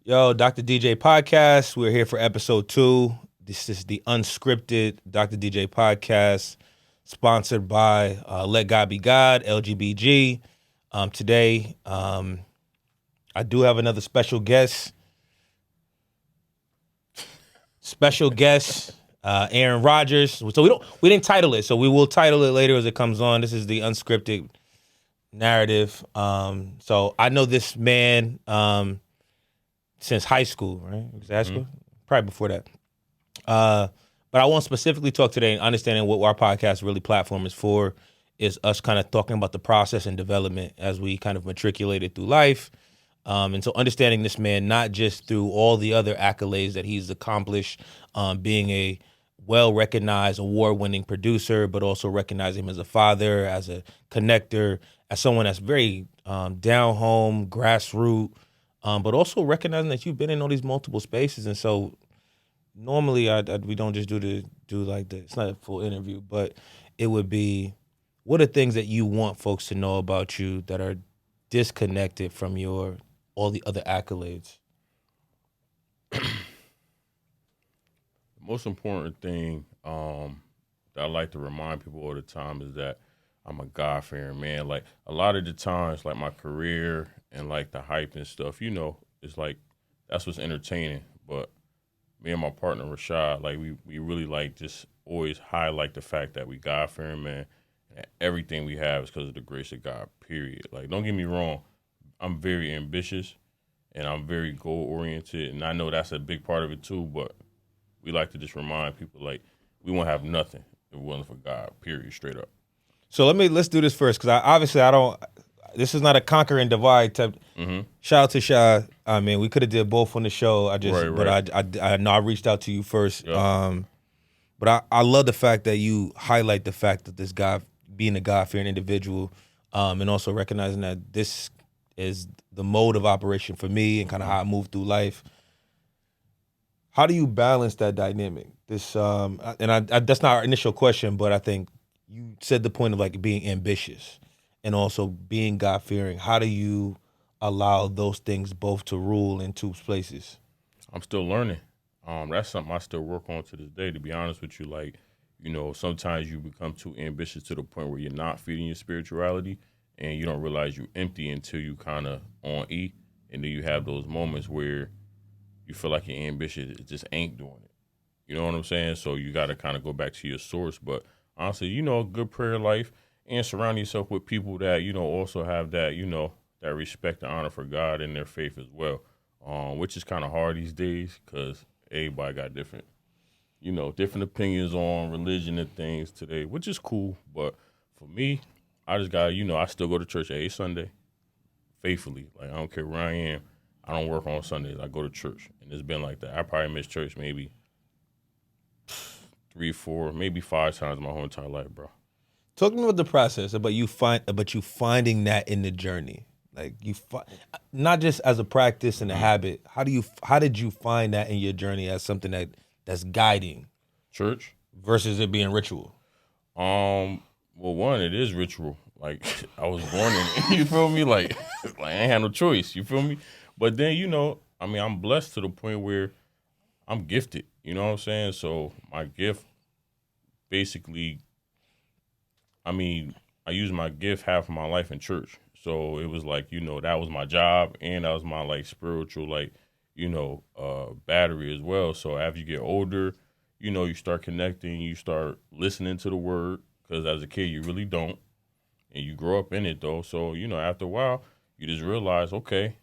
Yo, DrDJpodcast. We're here for episode 2. This is the unscripted DrDJpodcast, sponsored by Let God Be God, LGBG. Today, I do have another special guest. Aaron Rodgers. So we didn't title it, so we will title it later as it comes on. This is the unscripted narrative. So I know this man since high school, right? Was it high school? Probably before that. But I want to specifically talk today and understanding what our podcast really platform is for is us kind of talking about the process and development as we kind of matriculated through life. And so understanding this man, not just through all the other accolades that he's accomplished, being a well-recognized, award-winning producer, but also recognizing him as a father, as a connector, as someone that's very down-home, grassroots, but also recognizing that you've been in all these multiple spaces. And so normally we don't just it's not a full interview, but it would be, what are things that you want folks to know about you that are disconnected from all the other accolades? The most important thing that I like to remind people all the time is that I'm a God-fearing man. Like, a lot of the times, like, my career and, like, the hype and stuff, it's like, that's what's entertaining. But me and my partner, Rashad, like, we really, like, just always highlight the fact that we God-fearing man, and everything we have is because of the grace of God, period. Like, don't get me wrong, I'm very ambitious, and I'm very goal-oriented, and I know that's a big part of it, too, but we like to just remind people, like, we won't have nothing if it wasn't for God, period, straight up. So let's do this first, because I don't. This is not a conquer and divide type. Mm-hmm. Shout out to Sha. I mean, we could have did both on the show. Right. I know I reached out to you first. Yep. But I love the fact that you highlight the fact that this guy being a God-fearing individual, and also recognizing that this is the mode of operation for me and kind of how I move through life. How do you balance that dynamic? That's not our initial question, but I think you said the point of, like, being ambitious and also being God-fearing. How do you allow those things both to rule in two places? I'm still learning. That's something I still work on to this day, to be honest with you. Like, sometimes you become too ambitious to the point where you're not feeding your spirituality and you don't realize you're empty until you kind of on E. And then you have those moments where you feel like your ambition just ain't doing it. You know what I'm saying? So you got to kind of go back to your source. But honestly, a good prayer life and surround yourself with people that, also have that, that respect and honor for God and their faith as well, which is kind of hard these days because everybody got different opinions on religion and things today, which is cool. But for me, I just got, I still go to church every Sunday faithfully. Like, I don't care where I am. I don't work on Sundays. I go to church. And it's been like that. I probably missed church maybe 3, 4, maybe 5 times my whole entire life, bro. Talking about the process, but you finding that in the journey, like not just as a practice and a habit. How did you find that in your journey as something that's guiding? Church versus it being ritual. Well, one, it is ritual. Like, I was born in it. You feel me? Like I ain't had no choice. You feel me? But then I'm blessed to the point where I'm gifted. You know what I'm saying? So my gift, basically, I use my gift half of my life in church. So it was like, that was my job and that was my, like, spiritual, like, battery as well. So after you get older, you start connecting, you start listening to the word, because as a kid, you really don't. And you grow up in it, though. So, after a while, you just realize, okay,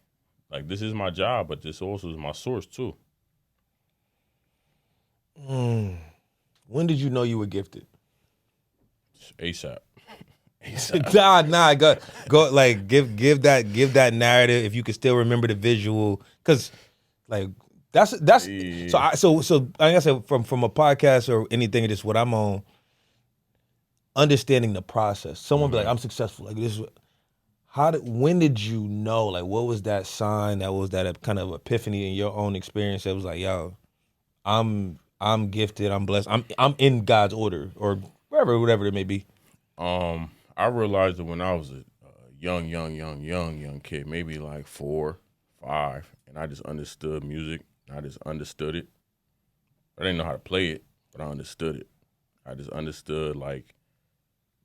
like, this is my job, but this also is my source, too. When did you know you were gifted? ASAP. Nah, go like give that narrative if you can still remember the visual, because like that's Yeah. so like I said, from a podcast or anything, just what I'm on, understanding the process. Someone be like, I'm successful, like this. When did you know? Like, what was that sign? That was that kind of epiphany in your own experience that was like, yo, I'm gifted, I'm blessed, I'm in God's order, or whatever it may be. I realized that when I was a young kid, maybe like 4, 5, and I just understood music. I just understood it. I didn't know how to play it, but I understood it. I just understood, like,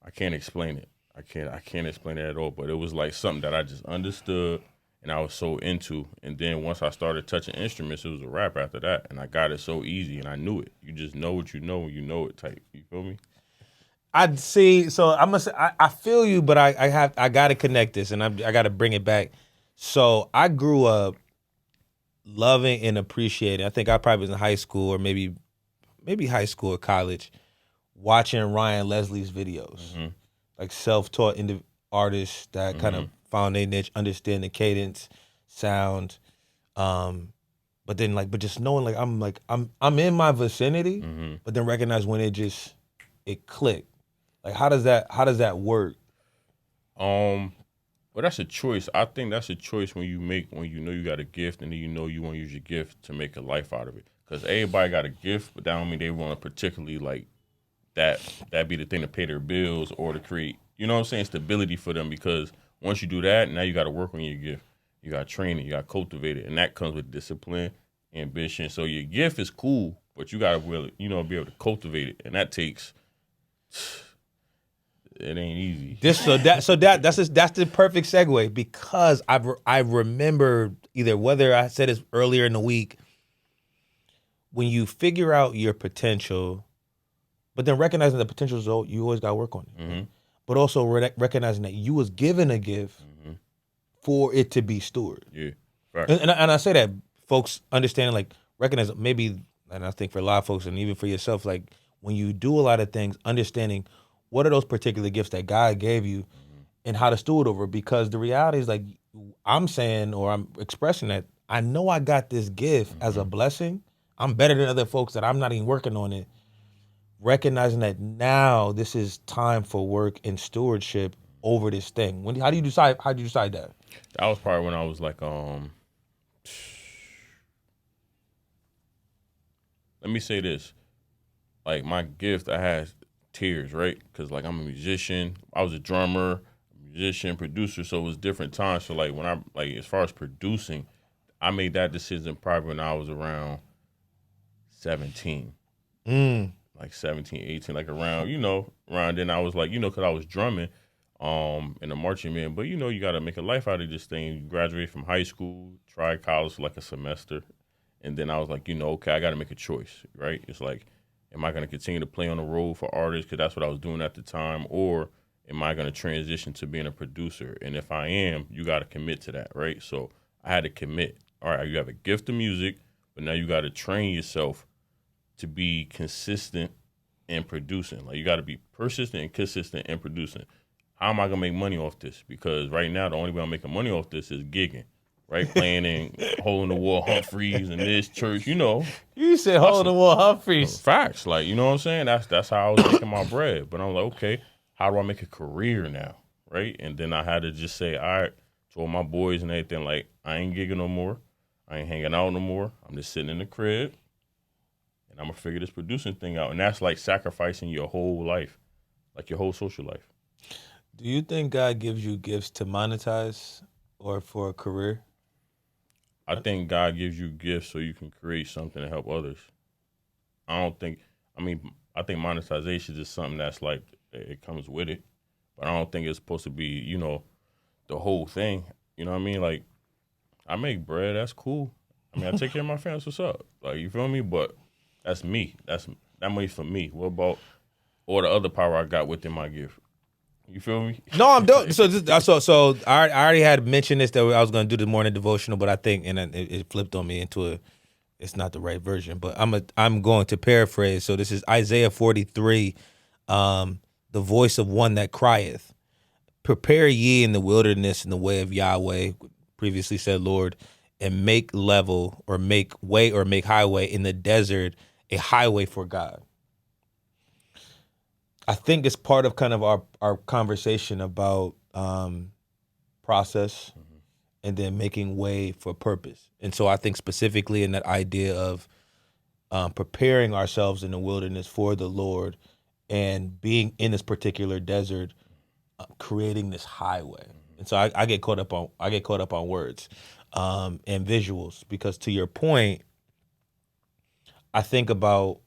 I can't explain it. I can't explain it at all. But it was like something that I just understood and I was so into. And then once I started touching instruments, it was a rap after that. And I got it so easy and I knew it. You just know what you know when you know it type. You feel me? I see. So I feel you, but I got to connect this, and I got to bring it back. So I grew up loving and appreciating. I think I probably was in high school or maybe high school or college, watching Ryan Leslie's videos, like self-taught artists that kind of found their niche, understand the cadence, sound, but then but just knowing I'm in my vicinity, but then recognize when it clicked. Like how does that work? Well, that's a choice. I think that's a choice when you know you got a gift and then you know you want to use your gift to make a life out of it. Because everybody got a gift, but that don't mean they want to particularly like that be the thing to pay their bills or to create, you know what I'm saying, stability for them. Because once you do that, now you got to work on your gift. You got to train it, you got to cultivate it, and that comes with discipline, ambition. So your gift is cool, but you got to really, be able to cultivate it, and that takes. It ain't easy. That's the perfect segue, because I remember either whether I said this earlier in the week, when you figure out your potential, but then recognizing the potential, so you always got to work on it. But also recognizing that you was given a gift for it to be stewarded. Yeah, right. And I say that folks understanding, like, recognize maybe, and I think for a lot of folks and even for yourself, like when you do a lot of things, understanding what are those particular gifts that God gave you and how to steward over. Because the reality is, like, I'm saying, or I'm expressing that I know I got this gift as a blessing. I'm better than other folks that I'm not even working on it. Recognizing that now this is time for work and stewardship over this thing. How do you decide that? That was probably when I was like, let me say this. Like, my gift, I had tiers, right? Because, like, I'm a musician. I was a drummer, musician, producer, so it was different times. So, like, when as far as producing, I made that decision probably when I was around 17. Like 17, 18, like around then I was like, because I was drumming in a marching band. But, you got to make a life out of this thing. You graduate from high school, try college for like a semester. And then I was like, okay, I got to make a choice, right? It's like, am I going to continue to play on the road for artists because that's what I was doing at the time? Or am I going to transition to being a producer? And if I am, you got to commit to that, right? So I had to commit. All right, you have a gift of music, but now you got to train yourself to be consistent in producing. Like, you got to be persistent and consistent in producing. How am I going to make money off this? Because right now, the only way I'm making money off this is gigging, right? Playing in Hole in the Wall Humphreys and this church, You said Hole in the Wall Humphreys. Facts. Like, you know what I'm saying? That's how I was making my bread. But I'm like, okay, how do I make a career now, right? And then I had to just say, all right, to all my boys and everything, like, I ain't gigging no more. I ain't hanging out no more. I'm just sitting in the crib. And I'm going to figure this producing thing out. And that's like sacrificing your whole life, like your whole social life. Do you think God gives you gifts to monetize or for a career? I think God gives you gifts so you can create something to help others. I think monetization is something that's like, it comes with it. But I don't think it's supposed to be, the whole thing. You know what I mean? Like, I make bread, that's cool. I mean, I take care of my family, what's up? Like, you feel me? But that's me. That money's for me. What about all the other power I got within my gift? You feel me? No, I'm dope. So I already had mentioned this, that I was going to do the morning devotional, but I think, and it flipped on me into it's not the right version, but I'm going to paraphrase. So this is Isaiah 43, the voice of one that crieth. Prepare ye in the wilderness in the way of Yahweh, previously said Lord, and make level or make way or make highway in the desert, a highway for God. I think it's part of kind of our conversation about process and then making way for purpose. And so I think specifically in that idea of preparing ourselves in the wilderness for the Lord and being in this particular desert, creating this highway. And so I get caught up on words. and visuals. Because to your point, I think about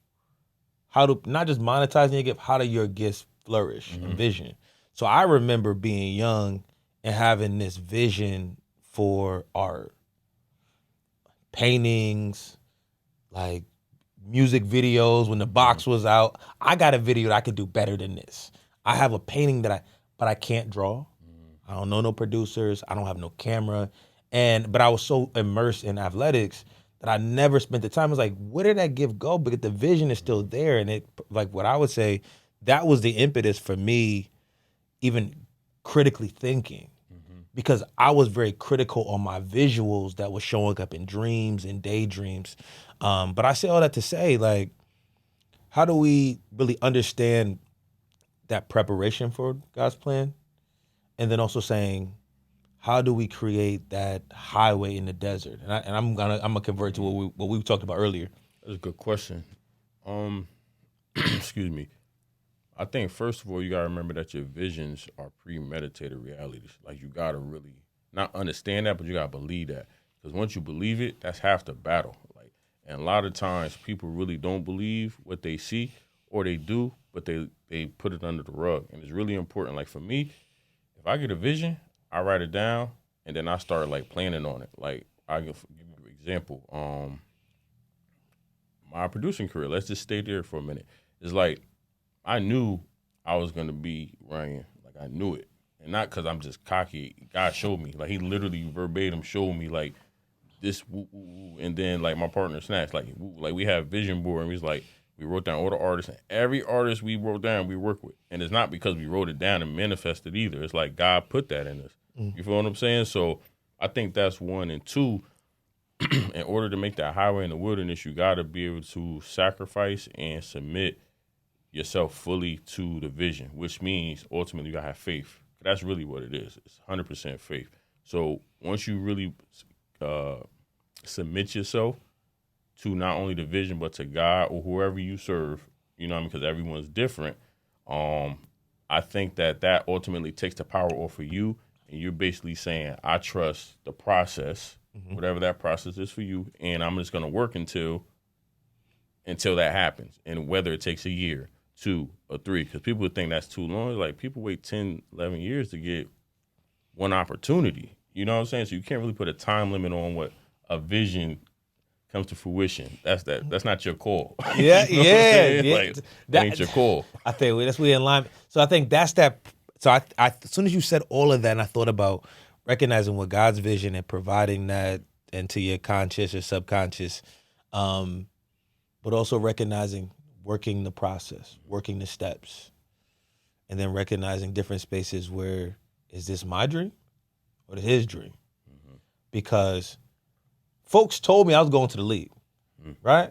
how to not just monetizing your gift, how do your gifts flourish and vision. So I remember being young and having this vision for art, paintings, like music videos. When the box was out, I got a video that I could do better than this. I have a painting but I can't draw. I don't know no producers. I don't have no camera. But I was so immersed in athletics that I never spent the time. I was like, where did that gift go? Because the vision is still there. And it, like what I would say, that was the impetus for me even critically thinking. Because I was very critical on my visuals that was showing up in dreams and daydreams. But I say all that to say, like, how do we really understand that preparation for God's plan? And then also saying, how do we create that highway in the desert? And I'm gonna convert to what we talked about earlier. That's a good question. Excuse me. I think first of all, you gotta remember that your visions are premeditated realities. Like you gotta really not understand that, but you gotta believe that. Because once you believe it, that's half the battle. Like, and a lot of times people really don't believe what they see, or they do, but they put it under the rug. And it's really important. Like for me, if I get a vision, I write it down, and then I start like planning on it. Like I can give you an example. My producing career. Let's just stay there for a minute. It's like I knew I was gonna be Ryan. Like I knew it, and not because I'm just cocky. God showed me. Like he literally verbatim showed me like this, woo, woo, woo. And then like my partner Snacks, like woo, like we have vision board, and we wrote down all the artists, and every artist we wrote down we work with, and it's not because we wrote it down and manifested either. It's like God put that in us. You feel what I'm saying? So I think that's one. And two, in order to make that highway in the wilderness, you got to be able to sacrifice and submit yourself fully to the vision, which means ultimately you got to have faith. That's really what it is. It's 100% faith. So once you really submit yourself to not only the vision, but to God or whoever you serve, you know what I mean? Because everyone's different. I think that ultimately takes the power off of you. And you're basically saying, I trust the process, whatever that process is for you, and I'm just going to work until that happens. And whether it takes a year, 2 or 3, because people would think that's too long. It's like people wait 10, 11 years to get one opportunity. You know what I'm saying? So you can't really put a time limit on what a vision comes to fruition. That's not your call. Yeah, you know yeah. Like, that ain't your call. I think that's we in line. So I think that's that. So I as soon as you said all of that, and I thought about recognizing what God's vision and providing that into your conscious or subconscious, but also recognizing working the process, working the steps, and then recognizing different spaces where is this my dream or is his dream? Because folks told me I was going to the league, right?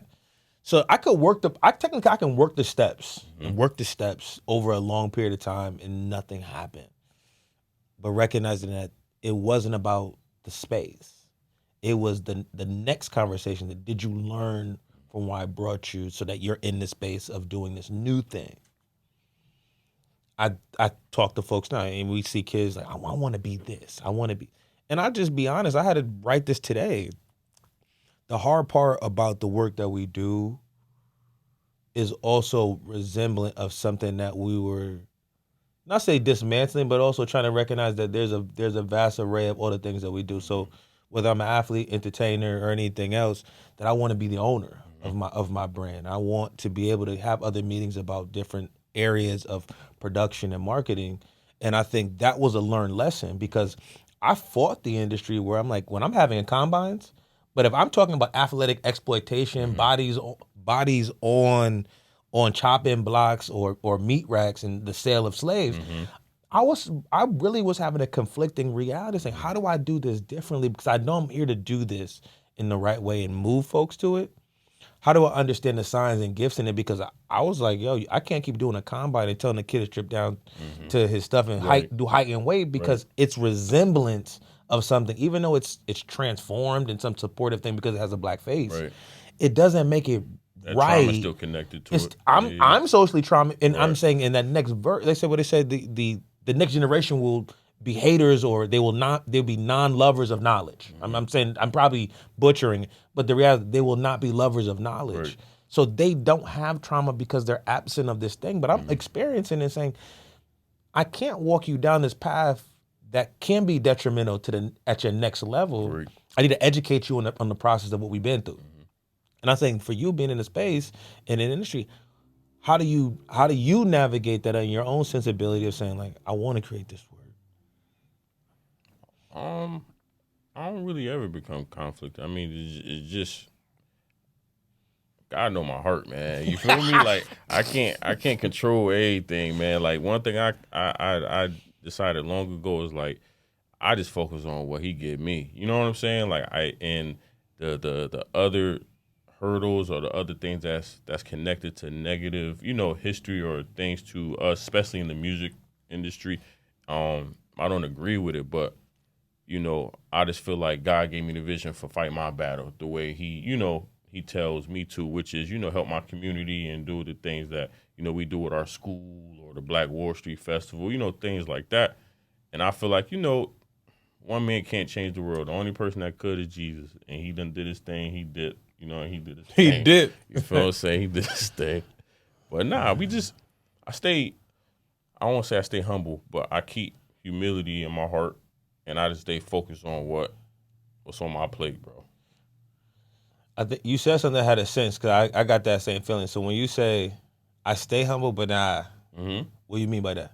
So I can work the steps and work the steps over a long period of time and nothing happened. But recognizing that it wasn't about the space. It was the next conversation that did you learn from why I brought you so that you're in the space of doing this new thing. I talk to folks now and we see kids like, I want to be this. I want to be. And I'll just be honest, I had to write this today. The hard part about the work that we do is also resemblant of something that we were, not say dismantling, but also trying to recognize that there's a vast array of all the things that we do. So whether I'm an athlete, entertainer, or anything else, that I want to be the owner of my brand. I want to be able to have other meetings about different areas of production and marketing. And I think that was a learned lesson because I fought the industry where I'm like, when I'm having combines, but if I'm talking about athletic exploitation, bodies on chopping blocks or meat racks and the sale of slaves, I really was having a conflicting reality saying, how do I do this differently? Because I know I'm here to do this in the right way and move folks to it. How do I understand the signs and gifts in it? Because I was like, yo, I can't keep doing a combine and telling the kid to strip down to his stuff and do height and weight because it's resemblance of something, even though it's transformed in some supportive thing because it has a black face. Right. It doesn't make it that right. Trauma's still connected to it. I'm socially traumatized, and I'm saying in that next verse, they said what they said. The next generation will be haters, or they'll be non-lovers of knowledge. I'm saying, I'm probably butchering it, but the reality, they will not be lovers of knowledge. Right. So they don't have trauma because they're absent of this thing. But I'm experiencing and saying, I can't walk you down this path that can be detrimental at your next level. Right. I need to educate you on the process of what we've been through. And I'm saying, for you being in the space and in the industry, how do you navigate that in your own sensibility of saying, like, I want to create this word? I don't really ever become conflict. I mean, it's just God know my heart, man. You feel me? Like I can't control everything, man. Like one thing I decided long ago is like I just focus on what He give me. You know what I'm saying? Like and the other hurdles or the other things that's connected to negative, history or things to us, especially in the music industry. I don't agree with it, but I just feel like God gave me the vision for fight my battle the way He tells me to, which is, help my community and do the things that, we do with our school or the Black Wall Street Festival, things like that. And I feel like, one man can't change the world. The only person that could is Jesus. And He done did His thing. He did, He did His thing. He did. You feel what I'm saying? He did His thing. But nah, I don't want to say I stay humble, but I keep humility in my heart. And I just stay focused on what's on my plate, bro. I think you said something that had a sense, because I got that same feeling. So when you say, I stay humble, but nah, what do you mean by that?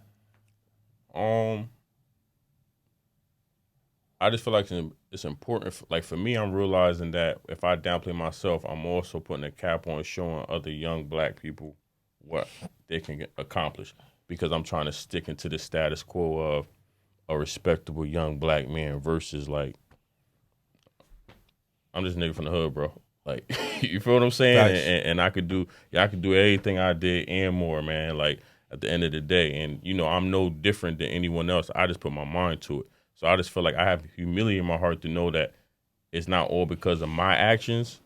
I just feel like it's important. Like for me, I'm realizing that if I downplay myself, I'm also putting a cap on showing other young Black people what they can accomplish, because I'm trying to stick into the status quo of a respectable young Black man versus like I'm just a nigga from the hood, bro. Like you feel what I'm saying? Nice. And I could do everything I did and more, man. Like at the end of the day, and I'm no different than anyone else. I just put my mind to it. So I just feel like I have humility in my heart to know that it's not all because of my actions,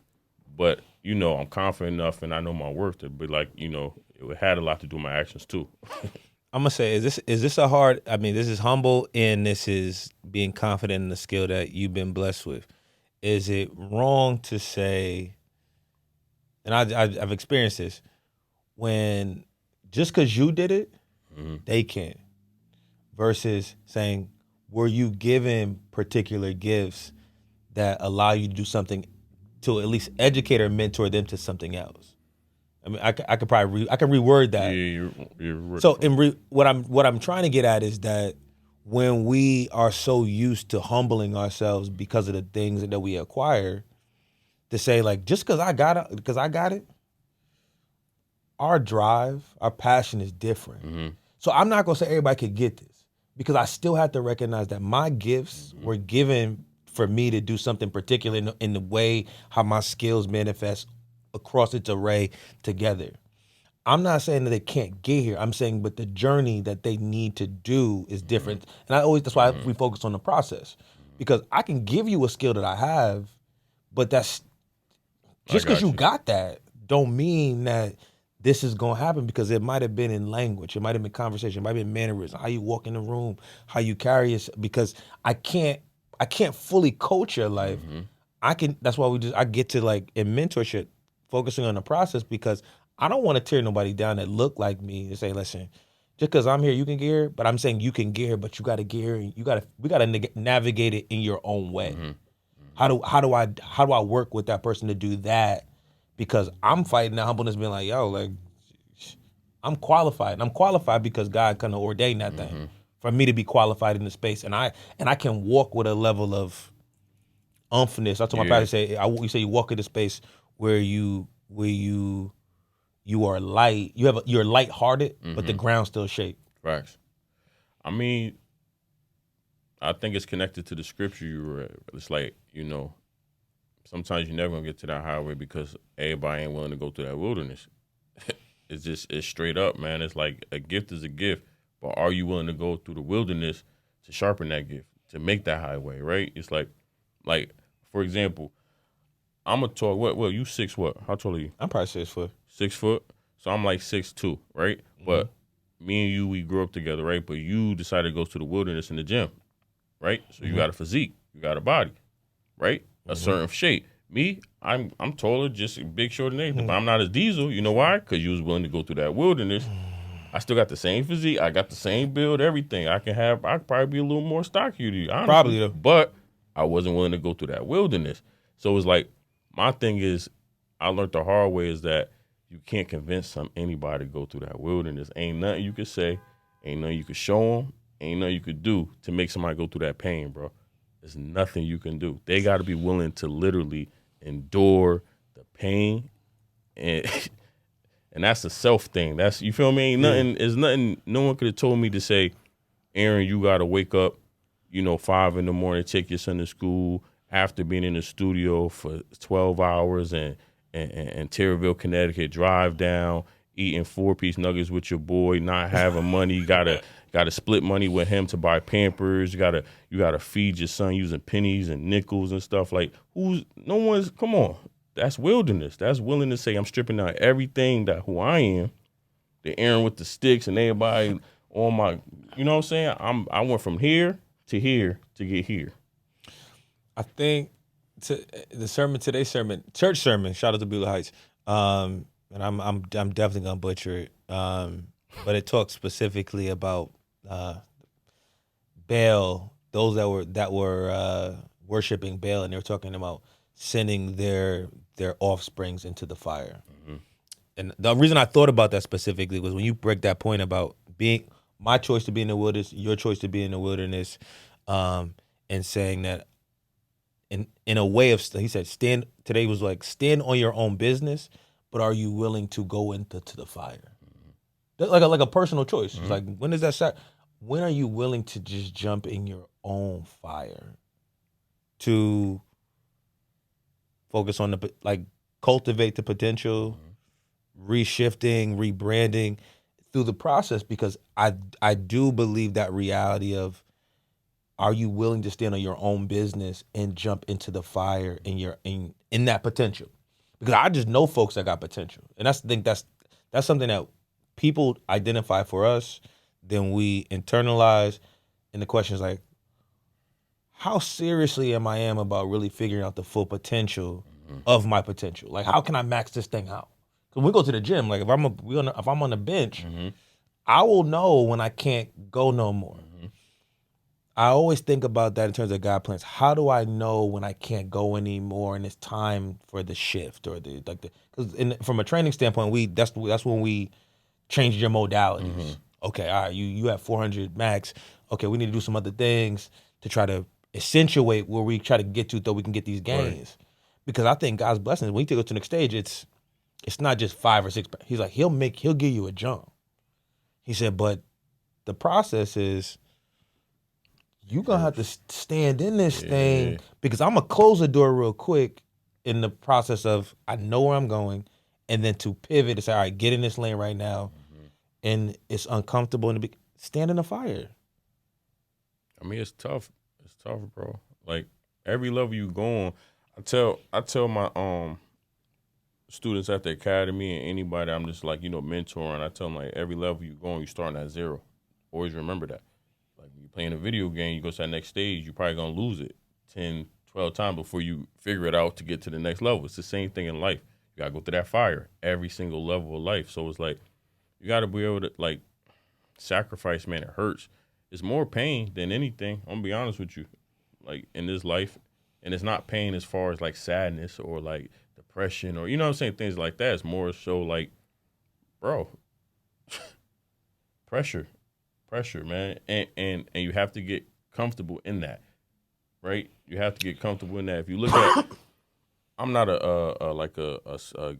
but I'm confident enough and I know my worth to be like, it had a lot to do with my actions too. I'm gonna say, is this a hard? I mean, this is humble and this is being confident in the skill that you've been blessed with. Is it wrong to say? And I've experienced this, when just because you did it, they can't. Versus saying, were you given particular gifts that allow you to do something to at least educate or mentor them to something else? I mean, I could probably I can reword that. Yeah, you're So what I'm trying to get at is that when we are so used to humbling ourselves because of the things that we acquire, to say like, just because I got it, our drive, our passion is different. So I'm not gonna say everybody could get this, because I still have to recognize that my gifts were given for me to do something particular in the way how my skills manifest across its array together. I'm not saying that they can't get here. I'm saying, but the journey that they need to do is different. And that's why we focus on the process, because I can give you a skill that I have, but that's just because you got that don't mean that this is going to happen, because it might have been in language. It might have been conversation. It might have been mannerism, how you walk in the room, how you carry yourself, because I can't fully coach your life. That's why I get to, like, in mentorship, focusing on the process, because I don't want to tear nobody down that look like me and say, listen, just because I'm here, you can get here. But I'm saying you can get here, but you got to get here, and we got to navigate it in your own way. How do I work with that person to do that? Because I'm fighting that humbleness, being like, yo, like, I'm qualified. And I'm qualified because God kind of ordained that thing for me to be qualified in the space. And I can walk with a level of umphness. That's what my pastor say. You say you walk in the space where you are light. You're lighthearted, but the ground still shake. Facts. I mean, I think it's connected to the scripture you read. It's like, sometimes you're never gonna get to that highway because everybody ain't willing to go through that wilderness. It's straight up, man. It's like a gift is a gift, but are you willing to go through the wilderness to sharpen that gift, to make that highway, right? It's like for example, I'm gonna talk. What? You 6 what? How tall are you? I'm probably 6 foot. 6 foot. So I'm like 6'2", right? But me and you, we grew up together, right? But you decided to go to the wilderness in the gym, right? So you got a physique, you got a body, right? A certain shape. Me, I'm taller, just big, short, and anything. But I'm not as diesel. You know why? Because you was willing to go through that wilderness. I still got the same physique. I got the same build, everything. I could probably be a little more stocky to you, honestly. Probably, though. But I wasn't willing to go through that wilderness. So it's like, my thing is, I learned the hard way is that you can't convince anybody to go through that wilderness. Ain't nothing you could say. Ain't nothing you could show them. Ain't nothing you could do to make somebody go through that pain, bro. There's nothing you can do. They got to be willing to literally endure the pain, and and that's a self thing. That's, you feel me? Ain't nothing. There's nothing. No one could have told me to say, Aaron, you got to wake up, 5 a.m, take your son to school after being in the studio for 12 hours and Terryville, Connecticut, drive down, eating 4-piece nuggets with your boy, not having money, gotta split money with him to buy Pampers, you gotta feed your son using pennies and nickels and stuff. Like, come on. That's wilderness. That's willing to say, I'm stripping out everything that who I am, the Aaron with the sticks and everybody on my, you know what I'm saying? I went from here to get here. I think today's sermon, church sermon, shout out to Beulah Heights. And I'm definitely gonna butcher it. But it talks specifically about Baal, those that were worshiping Baal, and they were talking about sending their offsprings into the fire. Mm-hmm. And the reason I thought about that specifically was when you break that point about being my choice to be in the wilderness, your choice to be in the wilderness, and saying that in a way of, he said, stand on your own business, but are you willing to go into the fire? Mm-hmm. Like a personal choice. Mm-hmm. It's like, when are you willing to just jump in your own fire to focus on cultivate the potential, reshifting, rebranding through the process? Because I do believe that reality of, are you willing to stand on your own business and jump into the fire in that potential? Because I just know folks that got potential, and that's something that people identify for us, then we internalize, and the question is like, how seriously am I about really figuring out the full potential of my potential? Like, how can I max this thing out? Because when we go to the gym, like if I'm on the bench, I will know when I can't go no more. I always think about that in terms of God plans. How do I know when I can't go anymore and it's time for the shift or because from a training standpoint, that's when we change your modalities. Mm-hmm. Okay, all right, you have 400 max. Okay, we need to do some other things to try to accentuate where we try to get to, so we can get these gains. Right. Because I think God's blessings, when you take it to the next stage, it's not just 5 or 6. He's like, he'll give you a jump. He said, but the process is, you're going to have to stand in this thing, because I'm going to close the door real quick in the process of, I know where I'm going, and then to pivot and say, all right, get in this lane right now, and it's uncomfortable, and stand in the fire. I mean, it's tough. It's tough, bro. Like, every level you go on, I tell my students at the academy and anybody I'm just like, mentoring, I tell them, like, every level you go on, you're starting at zero. Always remember that. Like, when you're playing a video game, you go to that next stage, you're probably going to lose it 10, 12 times before you figure it out to get to the next level. It's the same thing in life. You got to go through that fire every single level of life. So it's like, you got to be able to, like, sacrifice, man. It hurts. It's more pain than anything. I'm going to be honest with you. Like, in this life, and it's not pain as far as, like, sadness or, like, depression or, you know what I'm saying, things like that. It's more so, like, bro, pressure, man. And you have to get comfortable in that, right? You have to get comfortable in that. If you look at, I'm not a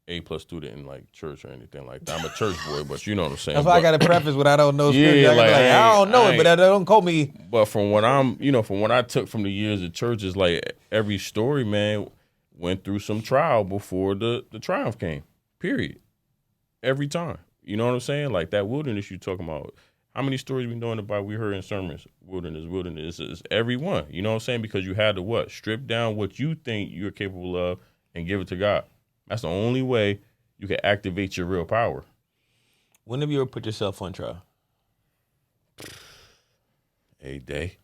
A+ student in, like, church or anything like that. I'm a church boy, but you know what I'm saying. That's why I got to preface what I don't know. Yeah, I don't know it, but that don't quote me. But from what from what I took from the years of church, is like every story, man, went through some trial before the triumph came, period. Every time. You know what I'm saying? Like, that wilderness you talking about. How many stories we know in the Bible we heard in sermons? Wilderness is every one. You know what I'm saying? Because you had to what? Strip down what you think you're capable of and give it to God. That's the only way you can activate your real power. When have you ever put yourself on trial? A day.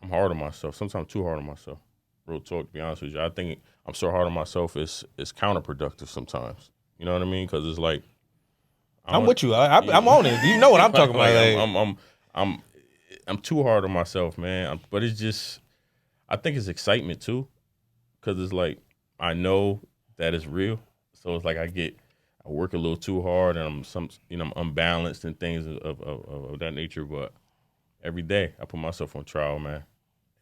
I'm hard on myself. Sometimes too hard on myself. Real talk, to be honest with you. I think I'm so hard on myself, it's counterproductive sometimes. You know what I mean? Because it's like I'm with you. I'm on it. You know what I'm talking about. I'm too hard on myself, man. But it's just, I think it's excitement too, because it's like I know that it's real. So it's like I work a little too hard, and I'm unbalanced and things of that nature. But every day I put myself on trial, man.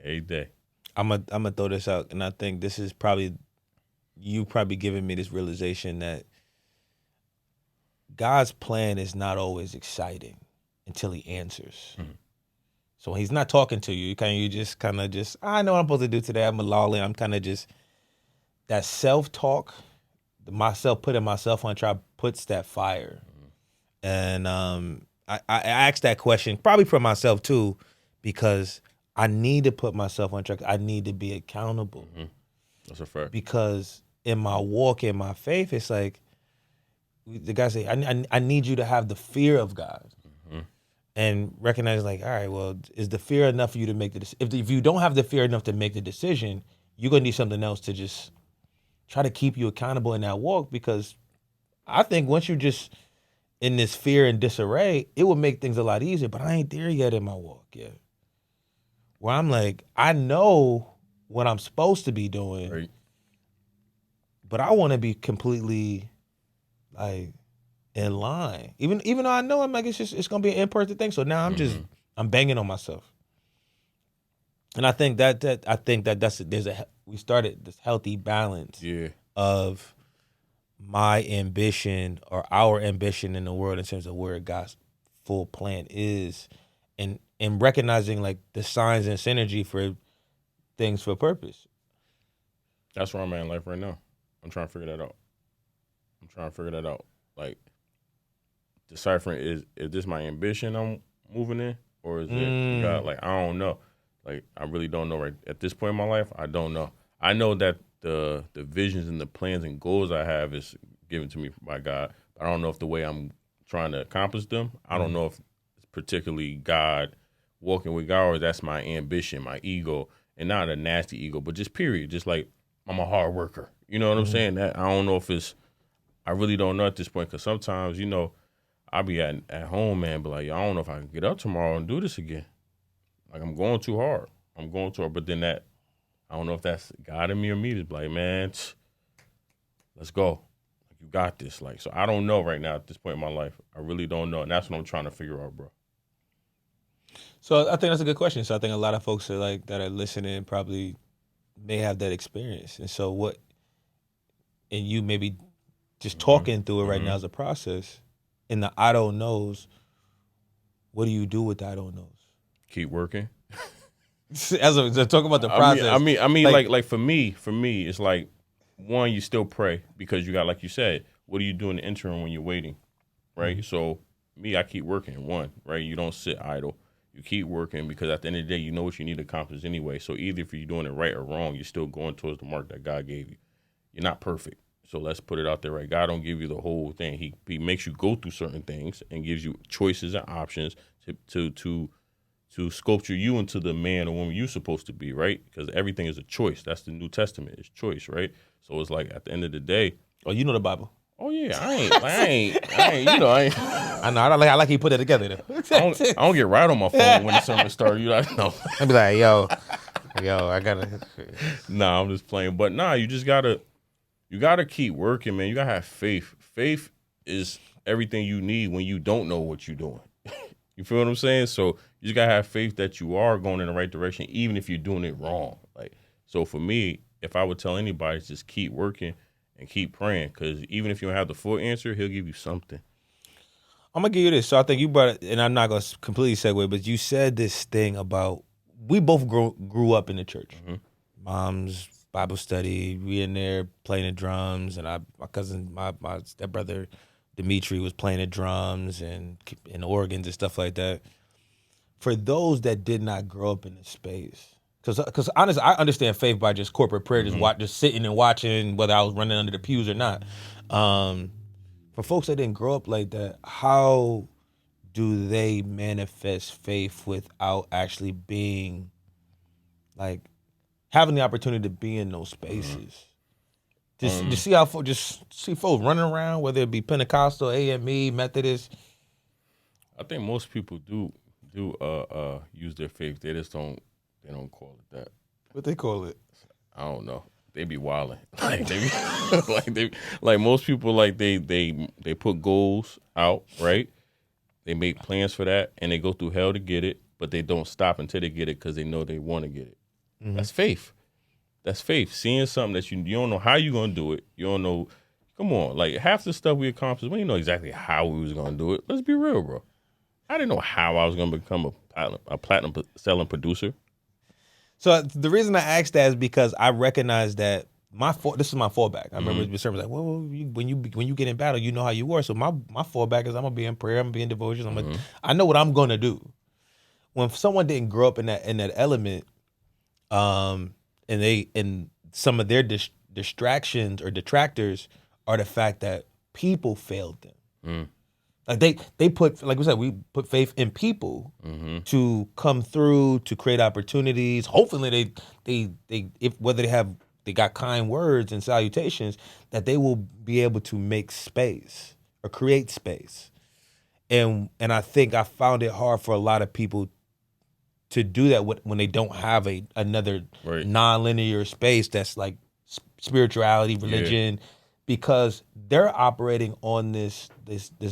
Every day. I'm gonna throw this out, and I think this is probably you giving me this realization that God's plan is not always exciting until He answers. Mm-hmm. So when He's not talking to you, you just I know what I'm supposed to do today. I'm a lolly. I'm kind of just that self-talk, putting myself on trial puts that fire. Mm-hmm. And I asked that question probably for myself too, because I need to put myself on track. I need to be accountable. Mm-hmm. That's a fact. Because in my walk, in my faith, it's like the guy say, I need you to have the fear of God. Mm-hmm. And recognize like, all right, well, is the fear enough for you to make the decision? If you don't have the fear enough to make the decision, you're going to need something else to just try to keep you accountable in that walk. Because I think once you're just in this fear and disarray, it will make things a lot easier. But I ain't there yet in my walk yet. Where I'm like, I know what I'm supposed to be doing, right, but I want to be completely like in line. Even though I know I'm like it's gonna be an imperfect thing. So now I'm banging on myself. And I think we started this healthy balance of my ambition or our ambition in the world in terms of where God's full plan is, and recognizing like the signs and synergy for things for purpose. That's where I'm at in life right now. I'm trying to figure that out. Like, deciphering is this my ambition I'm moving in, or is it God? Like, I don't know. Like, I really don't know right at this point in my life. I don't know. I know that the visions and the plans and goals I have is given to me by God. But I don't know if the way I'm trying to accomplish them, I don't know if it's particularly God walking with God, or that's my ambition, my ego, and not a nasty ego, but just period. Just like I'm a hard worker. You know what I'm saying? That I don't know if it's, I really don't know at this point, because sometimes, you know, I'll be at home, man, but like, I don't know if I can get up tomorrow and do this again. Like, I'm going too hard. But then that, I don't know if that's God in me or me to be like, man, let's go. Like, you got this. Like, so I don't know right now at this point in my life. I really don't know. And that's what I'm trying to figure out, bro. So I think that's a good question. So I think a lot of folks are like that are listening probably may have that experience. And so and you maybe just talking through it right now as a process. In the I don't knows, what do you do with the I don't knows? Keep working. Talk about the process. I mean, like for me, it's like, one, you still pray, because you got, like you said, what do you do in the interim when you're waiting, right? Mm-hmm. So me, I keep working. One, right? You don't sit idle. You keep working, because at the end of the day, you know what you need to accomplish anyway. So either if you're doing it right or wrong, you're still going towards the mark that God gave you. You're not perfect. So let's put it out there, right? God don't give you the whole thing. He makes you go through certain things and gives you choices and options to sculpture you into the man or woman you're supposed to be, right? Because everything is a choice. That's the New Testament. It's choice, right? So it's like, at the end of the day. Oh, you know the Bible. Oh yeah, I ain't. You know, I ain't. I know. I like how you put it together. Though. I don't get right on my phone when the sermon starts. You know. I'd be like, yo, I gotta. Nah, I'm just playing. But nah, you gotta keep working, man. You gotta have faith. Faith is everything you need when you don't know what you're doing. You feel what I'm saying? So you just gotta have faith that you are going in the right direction, even if you're doing it wrong. Like, so for me, if I would tell anybody, just keep working and keep praying, because even if you don't have the full answer, He'll give you something. I'm gonna give you this. So I think you brought it, and I'm not gonna completely segue, but you said this thing about we both grew up in the church. Mm-hmm. Mom's Bible study, we in there playing the drums, and my cousin, my stepbrother Dimitri was playing the drums and organs and stuff like that. For those that did not grow up in the space, because honestly, I understand faith by just corporate prayer, just sitting and watching, whether I was running under the pews or not. For folks that didn't grow up like that, how do they manifest faith without actually being like having the opportunity to be in those spaces? Just see how just see folks running around, whether it be Pentecostal, AME, Methodist. I think most people do use their faith. They just don't call it that. What they call it? I don't know. They be wilding. Like they be, like most people, like they put goals out, right? They make plans for that and they go through hell to get it, but they don't stop until they get it because they know they want to get it. Mm-hmm. That's faith. That's faith. Seeing something that you don't know how you're gonna do it. You don't know. Come on, like half the stuff we accomplished, we didn't know exactly how we was gonna do it. Let's be real, bro. I didn't know how I was gonna become a platinum selling producer. So the reason I asked that is because I recognize that this is my fallback. I remember the sermon like, well, when you get in battle, you know how you were. So my fallback is I'm gonna be in prayer, I'm gonna be in devotion. I know what I'm gonna do. When someone didn't grow up in that element, and some of their distractions or detractors are the fact that people failed them. Like they put, like we said, we put faith in people to come through, to create opportunities. Hopefully they got kind words and salutations, that they will be able to make space or create space. And I think I found it hard for a lot of people to do that when they don't have another non-linear space that's like spirituality, religion, because they're operating on this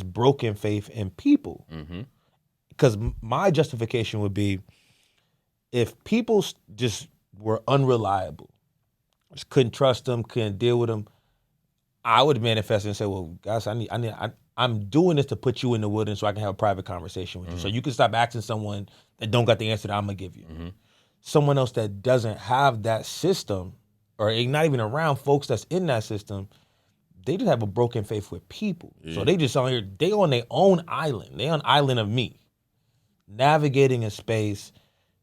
broken faith in people. Because my justification would be, if people just were unreliable, just couldn't trust them, couldn't deal with them, I would manifest and say, well, guys, I'm doing this to put you in the wilderness so I can have a private conversation with you. So you can stop asking someone that don't got the answer that I'm gonna give you. Someone else that doesn't have that system, or not even around folks that's in that system, they just have a broken faith with people. So they just on here, they on their own island. They on island of me, navigating a space,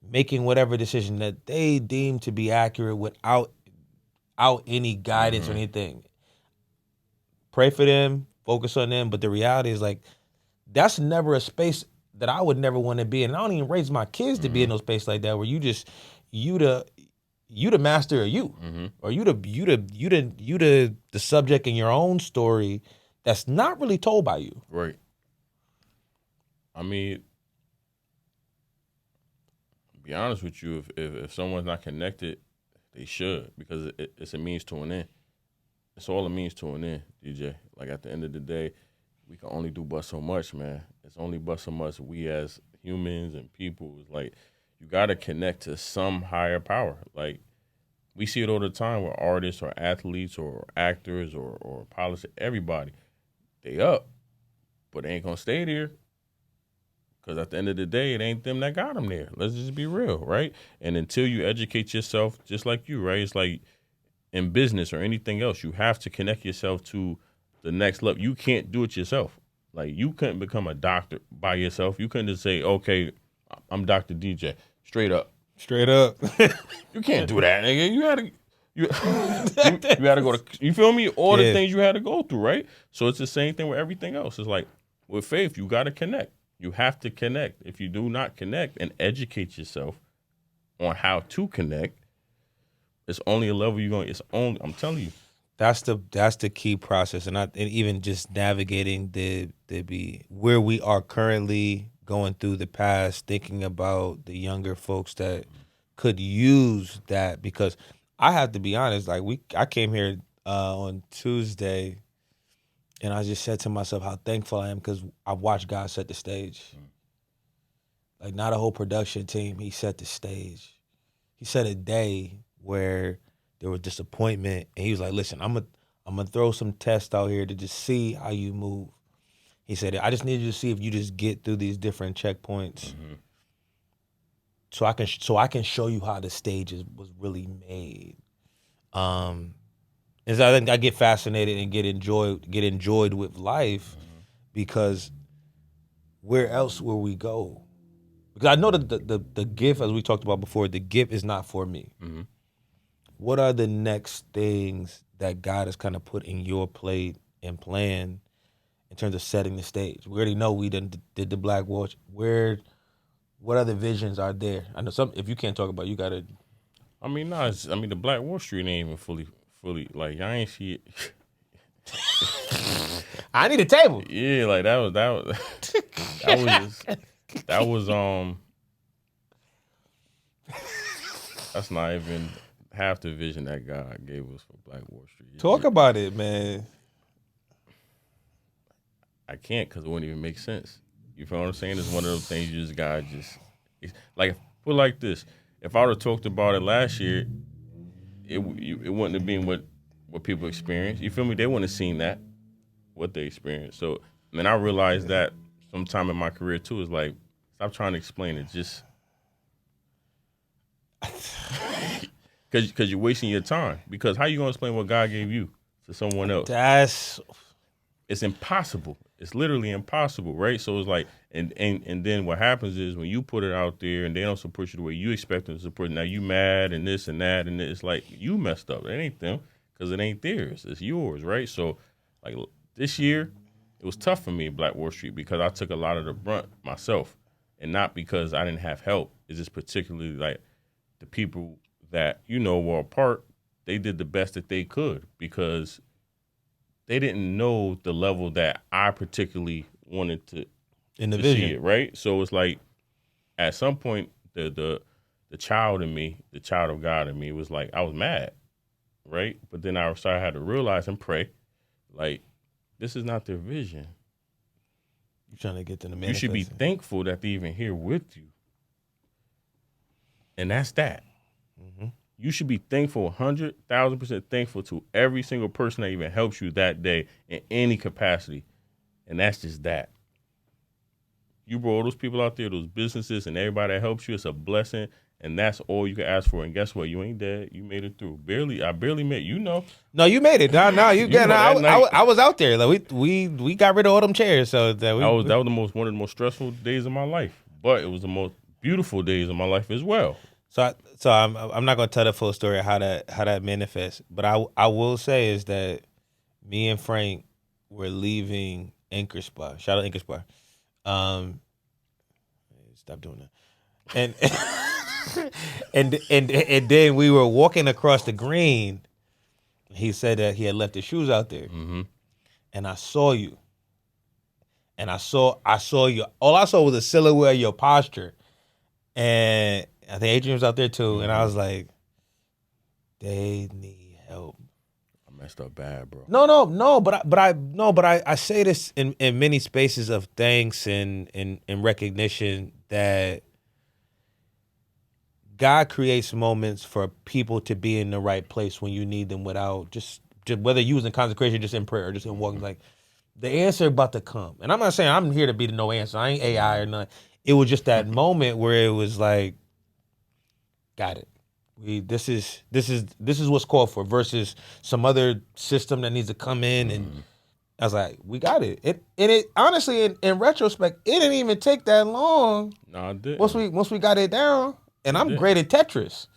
making whatever decision that they deem to be accurate without any guidance or anything. Pray for them, focus on them, but the reality is like that's never a space that I would never want to be in. And I don't even raise my kids to be in no space like that where you the master of you, or you the subject in your own story that's not really told by you. Right. I mean, to be honest with you, if someone's not connected, they should, because it's a means to an end. It's all a means to an end, DJ. Like at the end of the day, we can only do but so much, man. It's only but so much we as humans and people. It's like you got to connect to some higher power. Like we see it all the time with artists or athletes or actors or politicians. Everybody, they up, but they ain't gonna stay there. Because at the end of the day, it ain't them that got them there. Let's just be real, right? And until you educate yourself, just like you, right? It's like in business or anything else, you have to connect yourself to the next level. You can't do it yourself. Like you couldn't become a doctor by yourself. You couldn't just say, okay, I'm Dr. DJ, straight up. Straight up. You can't do that, nigga. You had to go to, you feel me? All the things you had to go through, right? So it's the same thing with everything else. It's like with faith, you got to connect. You have to connect. If you do not connect and educate yourself on how to connect, it's only a level you're going. It's only. I'm telling you. That's the key process, and even just navigating where we are currently going through the past, thinking about the younger folks that could use that. Because I have to be honest, like I came here on Tuesday, and I just said to myself how thankful I am because I watched God set the stage. Like not a whole production team, He set the stage. He set a day where there was disappointment, and He was like, listen, I'm gonna throw some tests out here to just see how you move. He said, I just need you to see if you just get through these different checkpoints, so I can show you how the stage was really made. And so I think I get fascinated and get enjoyed with life, because where else will we go? Because I know that the gift, as we talked about before, the gift is not for me. What are the next things that God has kind of put in your plate and plan in terms of setting the stage? We already know we did the Black Wall. What other visions are there? I know some. If you can't talk about, it, you gotta. I mean, no, the Black Wall Street ain't even fully like I ain't see it. I need a table. Yeah, like that was that was that's not even half the vision that God gave us for Black Wall Street. Talk about it, man. I can't because it wouldn't even make sense. You feel what I'm saying? It's one of those things you just gotta like put it like this. If I would have talked about it last year, it wouldn't have been what people experienced. You feel me? They wouldn't have seen that, what they experienced. So, I realized that sometime in my career too is like, stop trying to explain it. Just because you're wasting your time. Because how you gonna explain what God gave you to someone else? It's impossible. It's literally impossible, right? So it's like, and then what happens is when you put it out there and they don't support you the way you expect them to support, now you mad and this and that, and it's like you messed up. It ain't them because it ain't theirs. It's yours, right? So like this year, it was tough for me, Black Wall Street, because I took a lot of the brunt myself, and not because I didn't have help. It's just particularly like the people that were a part. They did the best that they could because they didn't know the level that I particularly wanted to in the to vision, see it, right? So it's like at some point the child in me, the child of God in me was like, I was mad, right? But then I had to realize and pray, like, this is not their vision. You're trying to get them to manifest. You should be thankful that they're even here with you. And that's that. Mm-hmm. You should be thankful, 100,000% thankful to every single person that even helps you that day in any capacity. And that's just that. You brought all those people out there, those businesses, and everybody that helps you. It's a blessing, and that's all you can ask for. And guess what? You ain't dead. You made it through. I barely made. No, you made it. No, you got. I was out there. Like we got rid of all them chairs. So that was one of the most stressful days of my life, but it was the most beautiful days of my life as well. So I'm not gonna tell the full story of how that manifests, but I will say is that me and Frank were leaving Anchor Spa. Shout out Anchor Spa. Stop doing that. And then we were walking across the green. He said that he had left his shoes out there, and I saw you. And I saw you. All I saw was a silhouette of your posture, and I think Adrian was out there too. And I was like, they need help. I messed up bad, bro. No, but I say this in many spaces of thanks and recognition that God creates moments for people to be in the right place when you need them without just whether you was in consecration, just in prayer, or just in walking. Like the answer about to come, and I'm not saying I'm here to be the no answer. I ain't AI or nothing. It was just that moment where it was like, got it. This is what's called for versus some other system that needs to come in, and I was like, we got it. It honestly, in retrospect, it didn't even take that long. No, it didn't. Once we got it down, and I'm great at Tetris,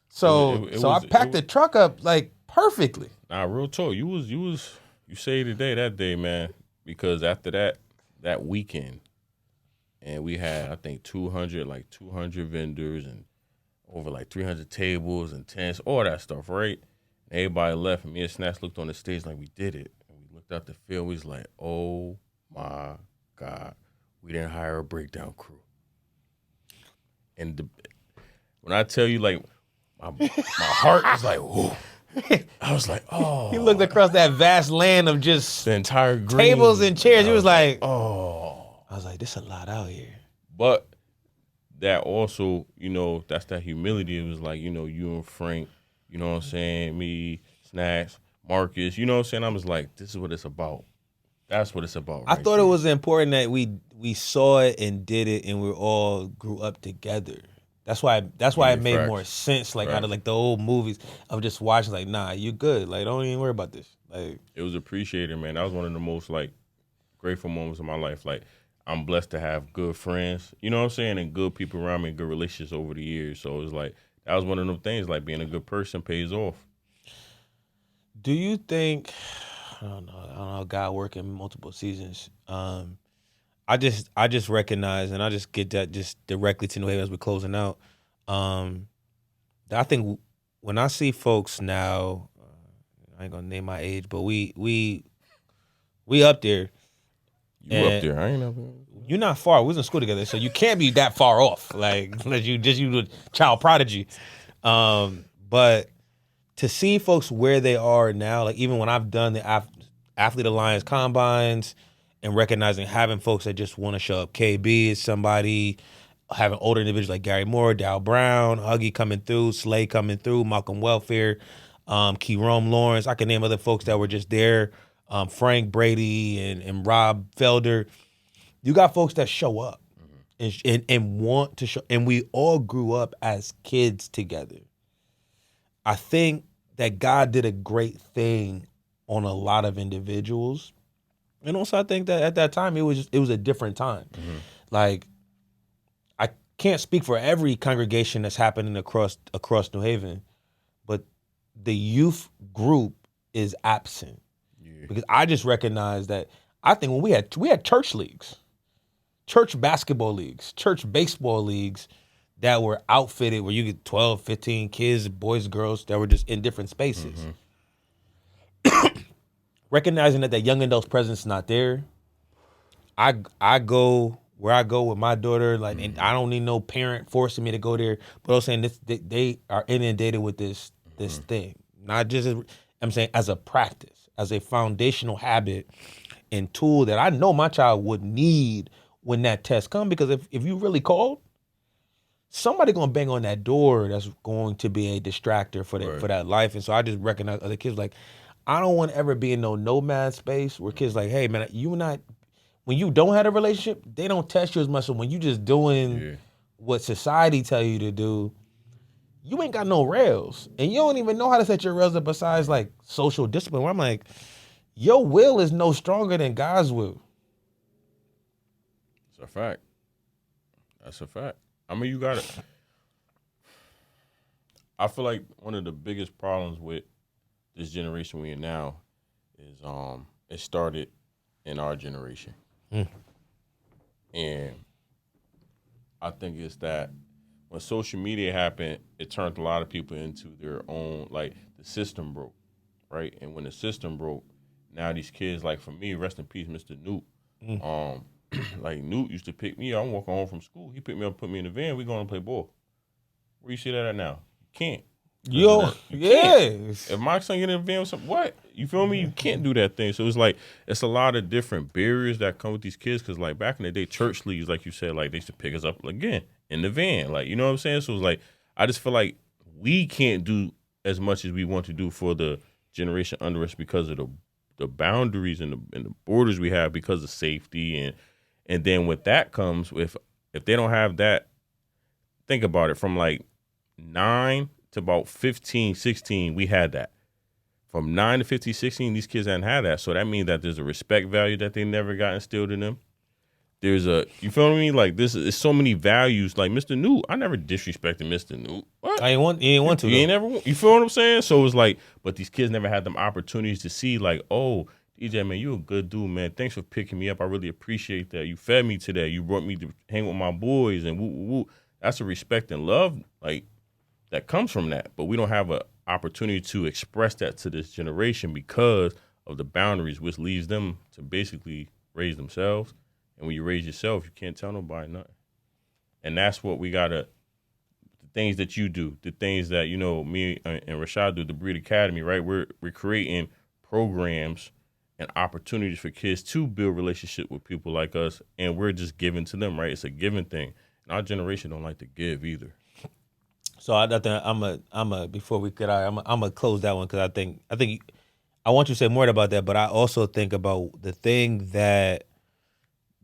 so I packed the truck up like perfectly. Nah, real talk. You saved the day that day, man. Because after that weekend, and we had I think 200 vendors and over like 300 tables and tents, all that stuff, right? And everybody left, and me and Snatch looked on the stage like we did it. And we looked out the field, we was like, oh my God, we didn't hire a breakdown crew. And when I tell you, like, my heart was like, whoa. I was like, oh. He looked across that vast land of just the entire green. Tables and chairs. He was like, oh. I was like, this a lot out here. But that also, that's that humility. It was like, you and Frank, you know what I'm saying, me, Snacks, Marcus, you know what I'm saying? I was like, this is what it's about. That's what it's about. I thought it was important that we saw it and did it, and we all grew up together. That's why it made more sense, like out of like the old movies of just watching, like, nah, you good. Like, don't even worry about this. Like, it was appreciated, man. That was one of the most like grateful moments of my life. Like, I'm blessed to have good friends, you know what I'm saying, and good people around me and good relationships over the years. So it was like, that was one of them things, like being a good person pays off. Do you think, I don't know. God working multiple seasons. I just recognize, and I just get that just directly to New Haven as we're closing out. I think when I see folks now, I ain't gonna name my age, but we up there. You up there? I ain't up there. You're not far. We was in school together, so you can't be that far off. Like, unless you a child prodigy. But to see folks where they are now, like even when I've done the Athlete Alliance combines and recognizing having folks that just want to show up. KB is somebody, having older individuals like Gary Moore, Dow Brown, Huggy coming through, Slay coming through, Malcolm Welfare, Key-Rome Lawrence. I can name other folks that were just there, Frank Brady and Rob Felder. You got folks that show up and want to show, and we all grew up as kids together. I think that God did a great thing on a lot of individuals. And also I think that at that time it was a different time. Like, I can't speak for every congregation that's happening across New Haven, but the youth group is absent. Yeah. Because I just recognize that I think when we had church leagues, church basketball leagues, church baseball leagues that were outfitted where you get 12, 15 kids, boys, girls that were just in different spaces. Recognizing that young adult's presence is not there, I go where I go with my daughter, like, and I don't need no parent forcing me to go there. But I'm saying they are inundated with this thing, not just I'm saying as a practice, as a foundational habit and tool that I know my child would need when that test comes. Because if you really called, somebody gonna bang on that door that's going to be a distractor for that for that life. And so I just recognize other kids like, I don't want to ever be in no nomad space where kids like, hey man, you not, when you don't have a relationship, they don't test you as much. So when you just doing what society tell you to do, you ain't got no rails. And you don't even know how to set your rails up besides like social discipline. Where I'm like, your will is no stronger than God's will. It's a fact. That's a fact. I mean, you got it. I feel like one of the biggest problems with this generation we in now is it started in our generation. And I think it's that when social media happened, it turned a lot of people into their own, like the system broke, right? And when the system broke, now these kids, like for me, rest in peace, Mr. Newt, like Newt used to pick me up. I'm walking home from school. He picked me up, put me in the van. We going to play ball. Where you see that at now? You can't. Yo, yes. If my son get in the van with something, what? You feel me? You can't do that thing. So it's like, it's a lot of different barriers that come with these kids. Cause like back in the day, church leagues, like you said, like they used to pick us up again in the van. Like, you know what I'm saying? So it's like, I just feel like we can't do as much as we want to do for the generation under us because of the boundaries and the borders we have because of safety. And then with that comes, if they don't have that, think about it, from like 9 to about 15, 16, we had that. From 9 to 15, 16, these kids hadn't had that. So that means that there's a respect value that they never got instilled in them. There's you feel what I mean? Like this is so many values. Like Mr. Newt, I never disrespected Mr. Newt. What? You ain't want to. You ain't never. You feel what I'm saying? So it's like, but these kids never had them opportunities to see like, oh, DJ, man, you a good dude, man. Thanks for picking me up. I really appreciate that. You fed me today. You brought me to hang with my boys and woo, woo, woo. That's a respect and love, like, that comes from that. But we don't have an opportunity to express that to this generation because of the boundaries, which leads them to basically raise themselves. And when you raise yourself, you can't tell nobody nothing. And that's what we got to, the things that you do, the things that, you know, me and Rashad do, the Breed Academy, right? We're creating programs and opportunities for kids to build relationship with people like us, and we're just giving to them, right? It's a giving thing. And our generation don't like to give either. So I think I'm a before we get out, I'm gonna close that one because I think I want you to say more about that, but I also think about the thing that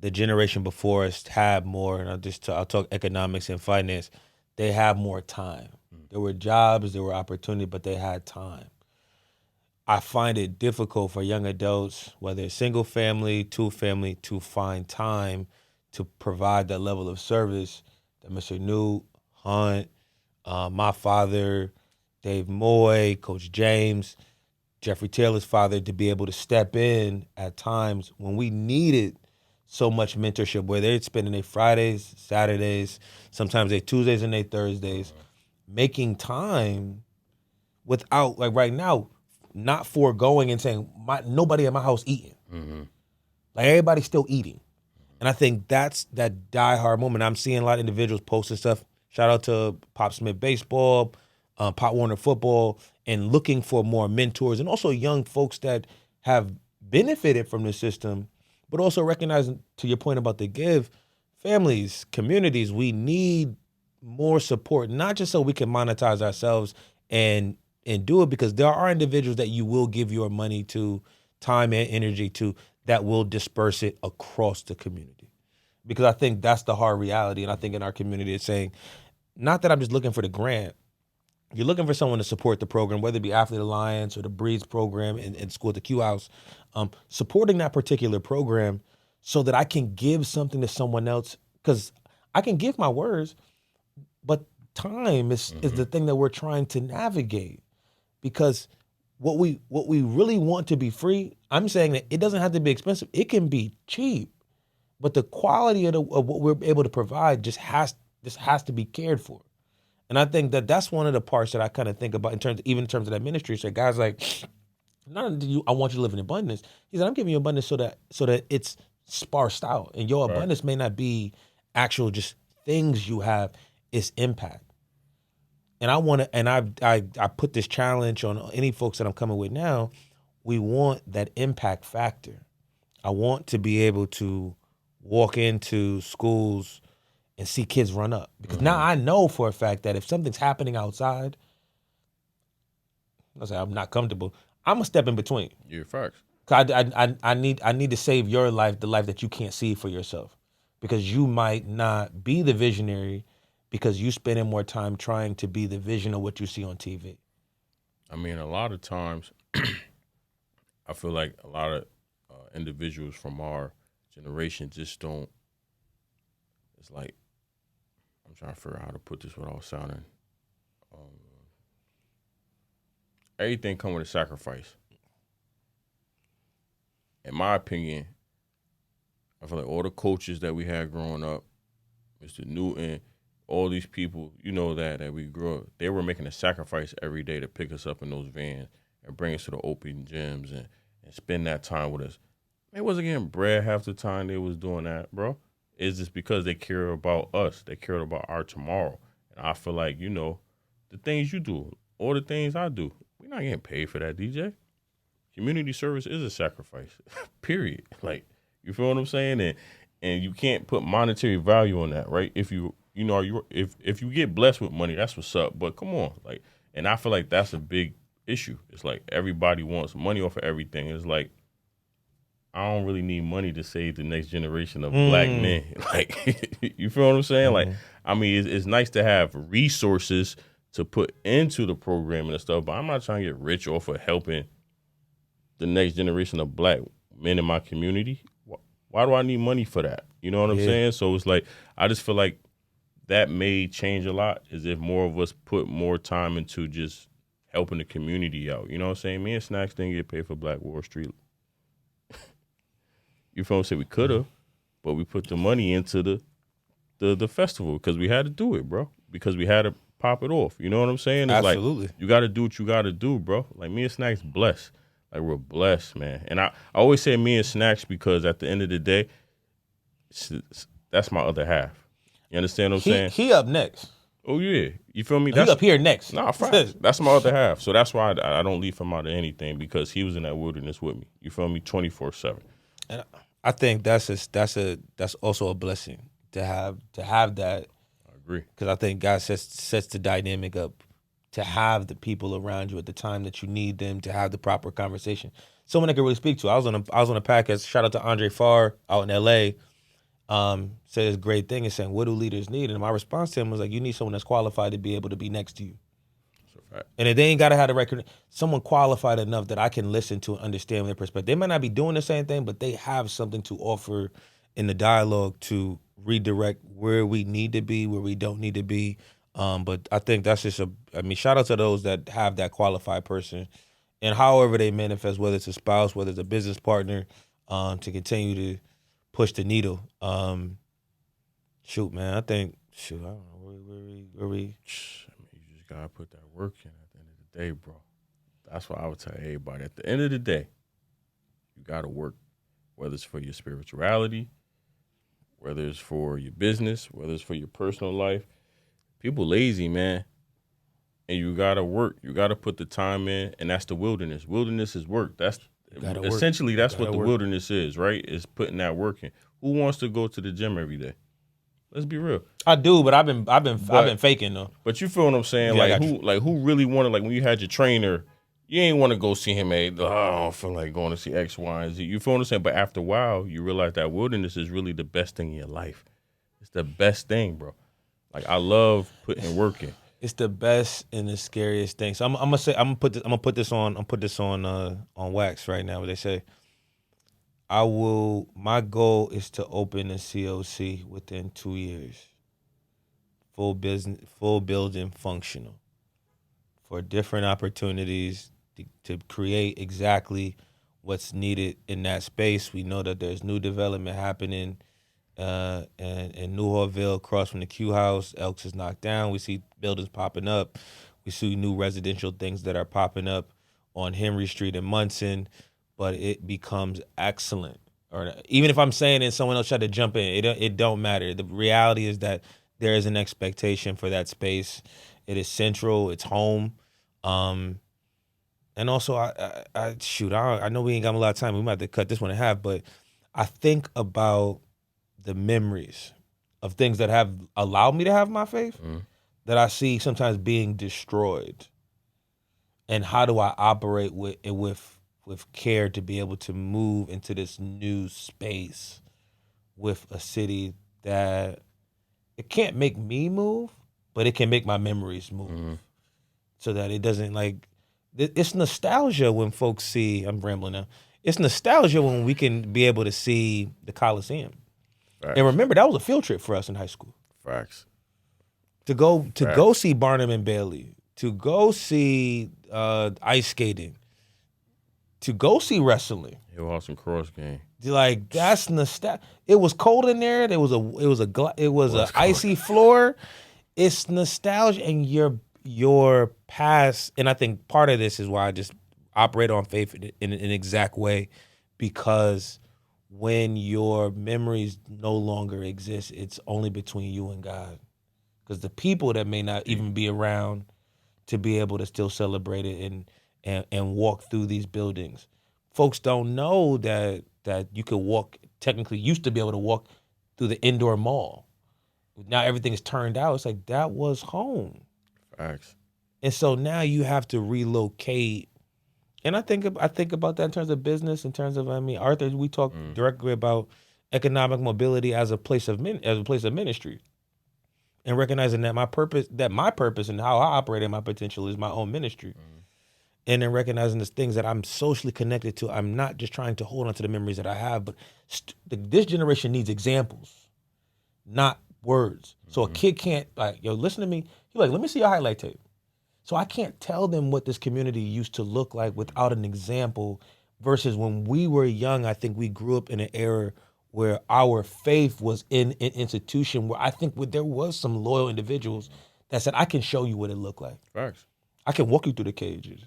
the generation before us had more, and I'll talk economics and finance. They have more time. There were jobs, there were opportunity, but they had time. I find it difficult for young adults, whether it's single family, two family, to find time to provide that level of service that Mr. Newt, Hunt, my father, Dave Moy, Coach James, Jeffrey Taylor's father to be able to step in at times when we needed so much mentorship, where they're spending their Fridays, Saturdays, sometimes their Tuesdays and their Thursdays, making time without, like right now, not foregoing and saying, nobody at my house eating. Like everybody's still eating. And I think that's that diehard moment. I'm seeing a lot of individuals posting stuff. Shout out to Pop Smith Baseball, Pop Warner Football, and looking for more mentors and also young folks that have benefited from the system, but also recognizing, to your point about the give, families, communities, we need more support, not just so we can monetize ourselves and do it, because there are individuals that you will give your money to, time and energy to, that will disperse it across the community. Because I think that's the hard reality. And I think in our community it's saying, not that I'm just looking for the grant. You're looking for someone to support the program, whether it be Athlete Alliance or the Breeds program in school at the Q House, supporting that particular program so that I can give something to someone else. Because I can give my words, but time is the thing that we're trying to navigate. Because what we really want to be free, I'm saying that it doesn't have to be expensive. It can be cheap, but the quality of what we're able to provide just has to be cared for. And I think that that's one of the parts that I kind of think about in terms of that ministry. So guys, like, not only do I want you to live in abundance. He said, I'm giving you abundance so that it's sparsed out, and your abundance may not be actual just things you have, it's impact. And I want to, and I put this challenge on any folks that I'm coming with now. We want that impact factor. I want to be able to walk into schools and see kids run up. Because now I know for a fact that if something's happening outside, I'm not comfortable, I'm going to step in between. Yeah, facts. Cause I need to save your life, the life that you can't see for yourself. Because you might not be the visionary because you spending more time trying to be the vision of what you see on TV. I mean, a lot of times, I feel like a lot of individuals from our generation just don't, it's like, I'm trying to figure out how to put this without sounding. Everything comes with a sacrifice. In my opinion, I feel like all the coaches that we had growing up, Mr. Newton, all these people, you know, that we grew up, they were making a sacrifice every day to pick us up in those vans and bring us to the open gyms and spend that time with us. They wasn't getting bread half the time they was doing that, bro. It's just because they care about us. They cared about our tomorrow. And I feel like, you know, the things you do, all the things I do, we're not getting paid for that, DJ. Community service is a sacrifice, period. Like, you feel what I'm saying? And you can't put monetary value on that, right? If you get blessed with money, that's what's up. But come on, like, and I feel like that's a big issue. It's like everybody wants money off of everything. It's like, I don't really need money to save the next generation of black men. Like, you feel what I'm saying? Like, I mean, it's nice to have resources to put into the program and stuff, but I'm not trying to get rich off of helping the next generation of black men in my community. Why do I need money for that? You know what I'm saying? So it's like, I just feel like that may change a lot, is if more of us put more time into just helping the community out. You know what I'm saying? Me and Snacks didn't get paid for Black Wall Street. You feel what I'm saying? We could have, but we put the money into the festival because we had to do it, bro. Because we had to pop it off. You know what I'm saying? It's Absolutely. Like, you got to do what you got to do, bro. Like, me and Snacks blessed. Like, we're blessed, man. And I always say me and Snacks because at the end of the day, that's my other half. You understand what I'm saying? He up next. Oh, yeah. You feel me? He up here next. Nah, facts. That's my other half. So that's why I don't leave him out of anything, because he was in that wilderness with me. You feel me? 24/7. And I think that's also a blessing to have that. I agree. Because I think God sets the dynamic up to have the people around you at the time that you need them, to have the proper conversation. Someone that can really speak to. I was on a podcast. Shout out to Andre Farr out in L.A. Said this great thing is saying, what do leaders need? And my response to him was like, you need someone that's qualified to be able to be next to you. And if they ain't got to have the record, someone qualified enough that I can listen to and understand their perspective. They might not be doing the same thing, but they have something to offer in the dialogue to redirect where we need to be, where we don't need to be. But I think that's just shout out to those that have that qualified person and however they manifest, whether it's a spouse, whether it's a business partner, to continue to push the needle. Shoot, man, I think, I don't know, where we? I mean, you just gotta put that work in at the end of the day, bro. That's what I would tell everybody. At the end of the day, you gotta work, whether it's for your spirituality, whether it's for your business, whether it's for your personal life. People lazy, man. And you gotta work. You gotta put the time in, and that's the wilderness. Wilderness is work. That's essentially that's what the wilderness is, right? Is putting that work in. Who wants to go to the gym every day? Let's be real. I do, but I've been faking though. But you feel what I'm saying? Yeah, who really wanted, like when you had your trainer, you ain't want to go see him. I don't feel like going to see X, Y, and Z. You feel what I'm saying? But after a while, you realize that wilderness is really the best thing in your life. It's the best thing, bro. Like I love putting work in. It's the best and the scariest thing. So I'm gonna put this on wax right now. What they say, my goal is to open a COC within 2 years. Full building, functional, for different opportunities to create exactly what's needed in that space. We know that there's new development happening in Newhartville, across from the Q House. Elks is knocked down. We see buildings popping up. We see new residential things that are popping up on Henry Street in Munson, but it becomes excellent. Or even if I'm saying it, someone else tried to jump in, it don't matter. The reality is that there is an expectation for that space. It is central. It's home. And also, I know we ain't got a lot of time. We might have to cut this one in half, but I think about the memories of things that have allowed me to have my faith that I see sometimes being destroyed. And how do I operate with care to be able to move into this new space with a city that it can't make me move, but it can make my memories move, so that it doesn't it's nostalgia when folks see, I'm rambling now, it's nostalgia when we can be able to see the Coliseum. Facts. And remember, that was a field trip for us in high school. Facts. To go see Barnum and Bailey, to go see ice skating, to go see wrestling. Hill House and Cross game. Like, that's nostalgia. It was cold in there. It was a icy floor. It's nostalgia, and your past. And I think part of this is why I just operate on faith in an exact way, because when your memories no longer exist, it's only between you and God. Because the people that may not even be around to be able to still celebrate it and walk through these buildings. Folks don't know that you could walk, technically used to be able to walk through the indoor mall. Now everything is turned out. It's like, that was home. Facts. And so now you have to relocate. And I think about that in terms of business, in terms of, Arthur, we talk directly about economic mobility as a place of ministry. And recognizing that my purpose and how I operate in my potential is my own ministry. And then recognizing the things that I'm socially connected to. I'm not just trying to hold on to the memories that I have, but this generation needs examples, not words. So a kid can't, listen to me. He's like, let me see your highlight tape. So I can't tell them what this community used to look like without an example, versus when we were young, I think we grew up in an era where our faith was in an institution where I think there was some loyal individuals that said, I can show you what it looked like. Facts. I can walk you through the cages,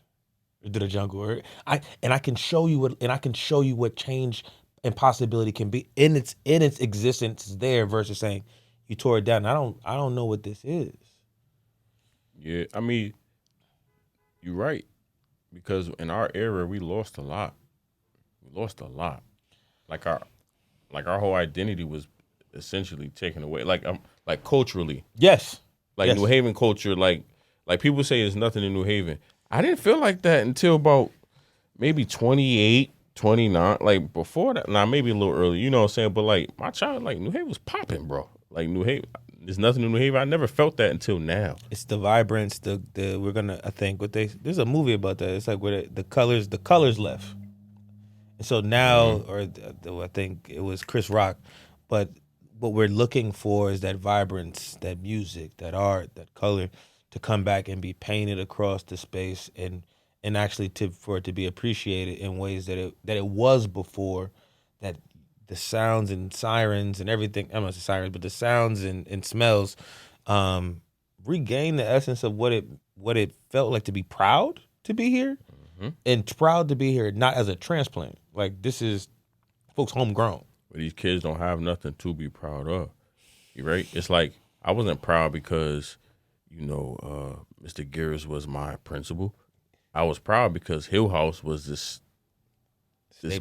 or through the jungle, I can show you what change and possibility can be in its existence there, versus saying you tore it down. I don't know what this is. Yeah, you're right, because in our era we lost a lot. Like our whole identity was essentially taken away. Like culturally. Yes. Like New Haven culture. Like people say there's nothing in New Haven. I didn't feel like that until about maybe 28, 29. Like before that, maybe a little early. You know what I'm saying? But like my child, like New Haven was popping, bro. Like New Haven. There's nothing in New Haven. I never felt that until now. It's the vibrance. We're gonna. I think there's a movie about that. It's like where the colors left, and so now, I think it was Chris Rock, but what we're looking for is that vibrance, that music, that art, that color, to come back and be painted across the space, and and actually for it to be appreciated in ways that it was before, that the sounds and sirens and everything, I'm not saying sirens, but the sounds and smells regain the essence of what it felt like to be proud to be here, and proud to be here not as a transplant. Like, this is folks homegrown. But these kids don't have nothing to be proud of. You right? It's like, I wasn't proud because, Mr. Gears was my principal. I was proud because Hill House was this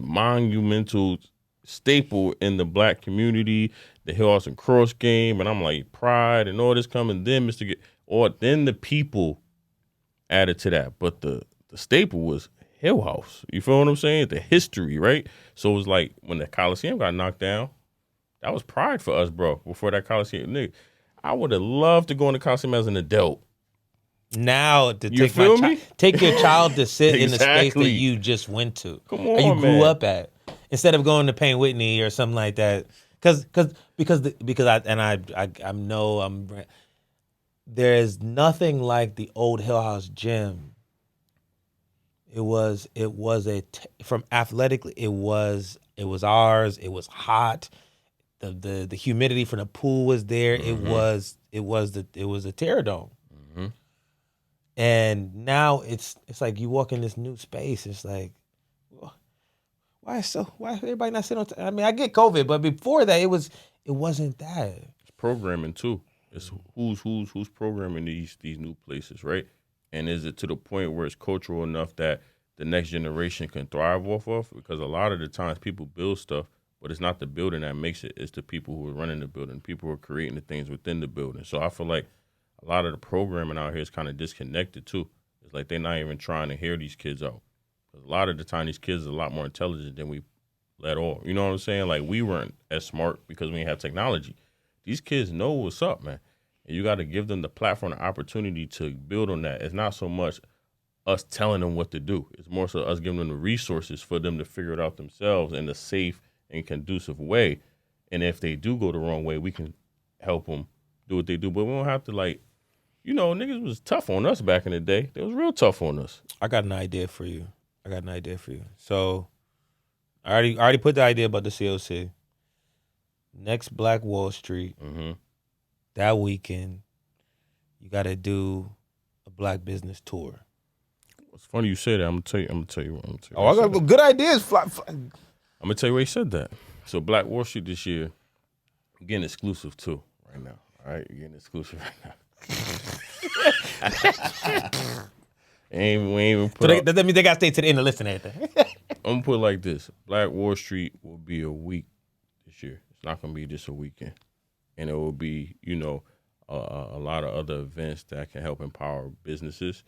monumental staple in the black community, the Hill House and Cross game, and I'm like, pride and all this coming. Then then the people added to that, but the staple was Hill House. You feel what I'm saying? The history, right? So it was like when the Coliseum got knocked down, that was pride for us, bro. Before that Coliseum, nigga, I would have loved to go in the Coliseum as an adult. Now to take your child to sit in the space that you just went to, or you grew up at, instead of going to Payne Whitney or something like that. Because there is nothing like the old Hill House gym. From athletically, it was ours. It was hot. The humidity from the pool was there. Mm-hmm. It was a Terror Dome. And now it's like you walk in this new space. It's like, why everybody not sitting on? I mean, I get COVID, but before that, it wasn't that. It's programming too. It's who's programming these new places, right? And is it to the point where it's cultural enough that the next generation can thrive off of? Because a lot of the times people build stuff, but it's not the building that makes it. It's the people who are running the building, people who are creating the things within the building. So I feel like a lot of the programming out here is kind of disconnected too. It's like they're not even trying to hear these kids out. Because a lot of the time these kids are a lot more intelligent than we let off. You know what I'm saying? Like, we weren't as smart because we didn't have technology. These kids know what's up, man. And you got to give them the platform, the opportunity to build on that. It's not so much us telling them what to do. It's more so us giving them the resources for them to figure it out themselves in a safe and conducive way. And if they do go the wrong way, we can help them do what they do. But we don't have to, like, niggas was tough on us back in the day. They was real tough on us. I got an idea for you. So I already put the idea about the COC. Next Black Wall Street, that weekend, you got to do a Black business tour. It's funny you say that. I'm gonna tell you. Oh, I got good ideas. I'm gonna tell you where he said that. So Black Wall Street this year, you're getting exclusive too right now. All right, you're getting exclusive right now. We ain't even put so that means they got to stay to the end to listen to everything. I'm gonna put it like this: Black Wall Street will be a week this year. It's not gonna be just a weekend, and it will be, a lot of other events that can help empower businesses,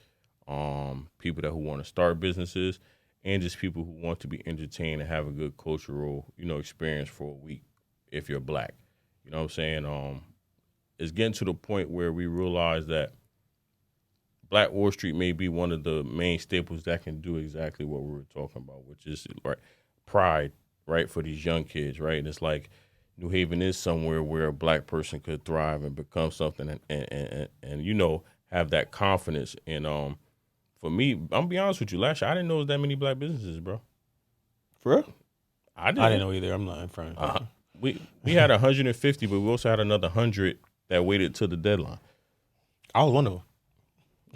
people who want to start businesses, and just people who want to be entertained and have a good cultural, experience for a week. If you're Black, you know what I'm saying. It's getting to the point where we realize that Black Wall Street may be one of the main staples that can do exactly what we were talking about, which is pride, right, for these young kids, right? And it's like New Haven is somewhere where a Black person could thrive and become something and have that confidence. And for me, I'm gonna be honest with you, last year I didn't know there was that many Black businesses, bro. For real? I didn't know either. I'm not in front. We had 150, but we also had another 100 that waited till the deadline. I was one of them.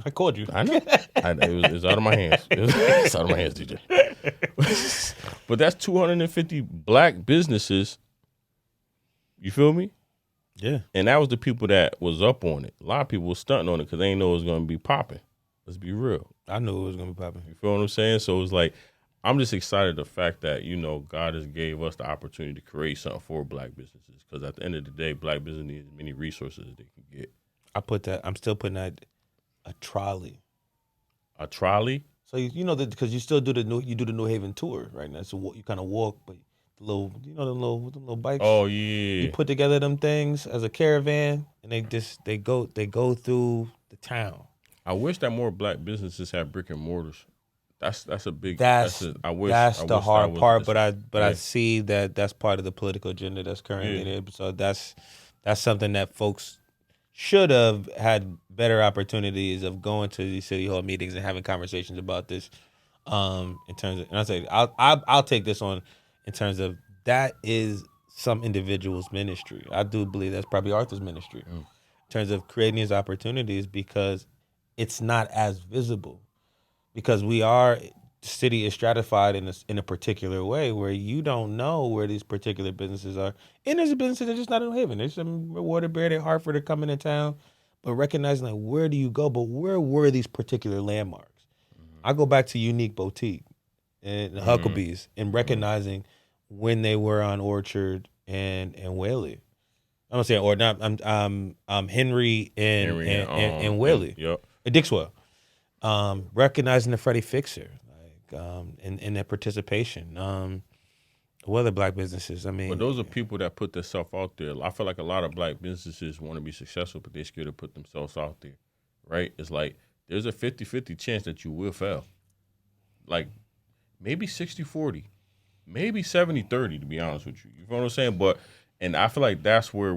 I called you. I know. It was out of my hands. It's out of my hands, DJ. But that's 250 Black businesses. You feel me? Yeah. And that was the people that was up on it. A lot of people were stunting on it because they didn't know it was going to be popping. Let's be real. I knew it was going to be popping. You feel what I'm saying? So it was like, I'm just excited the fact that, God has gave us the opportunity to create something for Black businesses. Because at the end of the day, Black business needs as many resources as they can get. I'm still putting that a trolley. A trolley? So because you still do the New Haven tour right now. So you kind of walk, but the little bikes. Oh yeah. You put together them things as a caravan, and they go through the town. I wish that more Black businesses had brick and mortars. That's a big. That's the hard part. But I see that that's part of the political agenda that's currently there. So that's something that folks should have had better opportunities of going to these city hall meetings and having conversations about this. In terms of, and I say I'll take this on in terms of that is some individuals' ministry. I do believe that's probably Arthur's ministry in terms of creating these opportunities because it's not as visible because we are the city is stratified in a particular way where you don't know where these particular businesses are. And there's a businesses that are just not in New Haven. There's some Waterbury, Hartford are coming in town, but recognizing like where do you go? But where were these particular landmarks? I go back to Unique Boutique and Huckabee's and recognizing when they were on Orchard and Whaley. I'm gonna say or not. I'm Henry and Whaley. Yep. Dixwell. Recognizing the Freddie Fixer, like in their participation. What other black businesses? I mean, But those are people that put themselves out there. I feel like a lot of black businesses want to be successful, but they're scared to put themselves out there, right? It's like there's a 50-50 chance that you will fail. Like maybe 60-40, maybe 70-30, to be honest with you. You feel what I'm saying? And I feel like that's where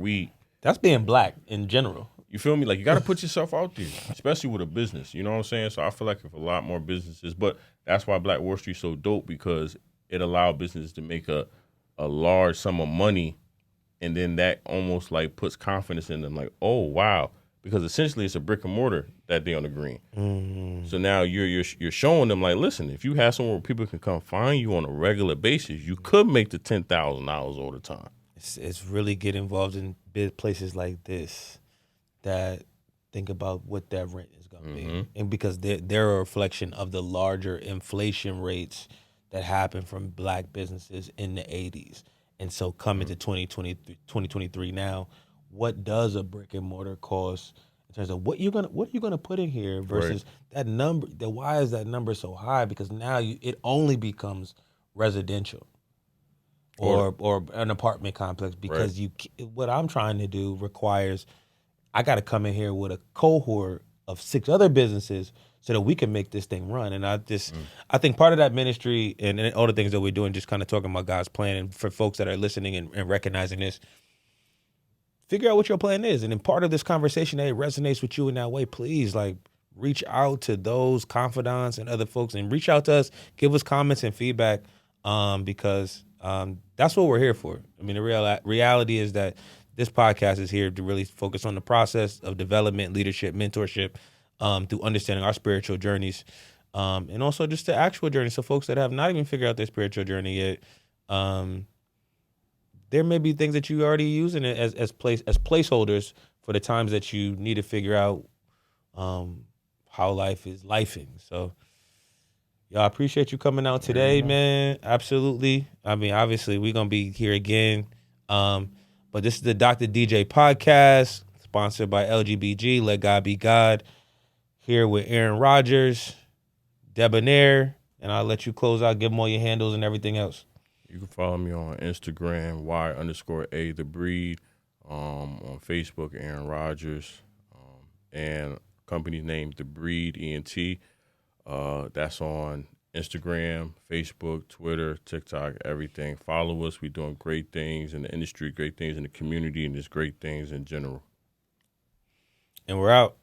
that's being black in general. you feel me? Like you got to put yourself out there, especially with a business. You know what I'm saying? So I feel like if a lot more businesses, but that's why Black Wall Street's so dope because it allowed businesses to make a large sum of money, and then that almost like puts confidence in them. Like, oh wow, because essentially it's a brick and mortar that day on the green. Mm-hmm. So now you're showing them like, listen, if you have somewhere where people can come find you on a regular basis, you could make the $10,000 all the time. It's really get involved in big places like this that think about what that rent is going to be, and because they're a reflection of the larger inflation rates that happened from black businesses in the 80s. And so coming to 2023 now, what does a brick and mortar cost in terms of what you're gonna put in here versus that number? Why is that number so high? Because now it only becomes residential or an apartment complex because what I'm trying to do requires I got to come in here with a cohort of 6 other businesses so that we can make this thing run. And I think part of that ministry and all the things that we're doing, just kind of talking about God's plan, and for folks that are listening and recognizing this, figure out what your plan is. And in part of this conversation that it resonates with you in that way, please like reach out to those confidants and other folks and reach out to us, give us comments and feedback because that's what we're here for. I mean, the reality is that this podcast is here to really focus on the process of development, leadership, mentorship, through understanding our spiritual journeys, and also just the actual journey. So folks that have not even figured out their spiritual journey yet, there may be things that you already using it as placeholders for the times that you need to figure out how life is lifing. So, y'all, I appreciate you coming out today, man. Absolutely. I mean, obviously, we're gonna be here again. But this is the Dr. DJ podcast, sponsored by LGBG, Let God Be God. Here with Aaron Rodgers, Debonair, and I'll let you close out, give them all your handles and everything else. You can follow me on Instagram, Y_A The Breed, on Facebook, Aaron Rodgers, and company's name, The Breed ENT. That's on Instagram, Facebook, Twitter, TikTok, everything. Follow us. We're doing great things in the industry, great things in the community, and just great things in general. And we're out.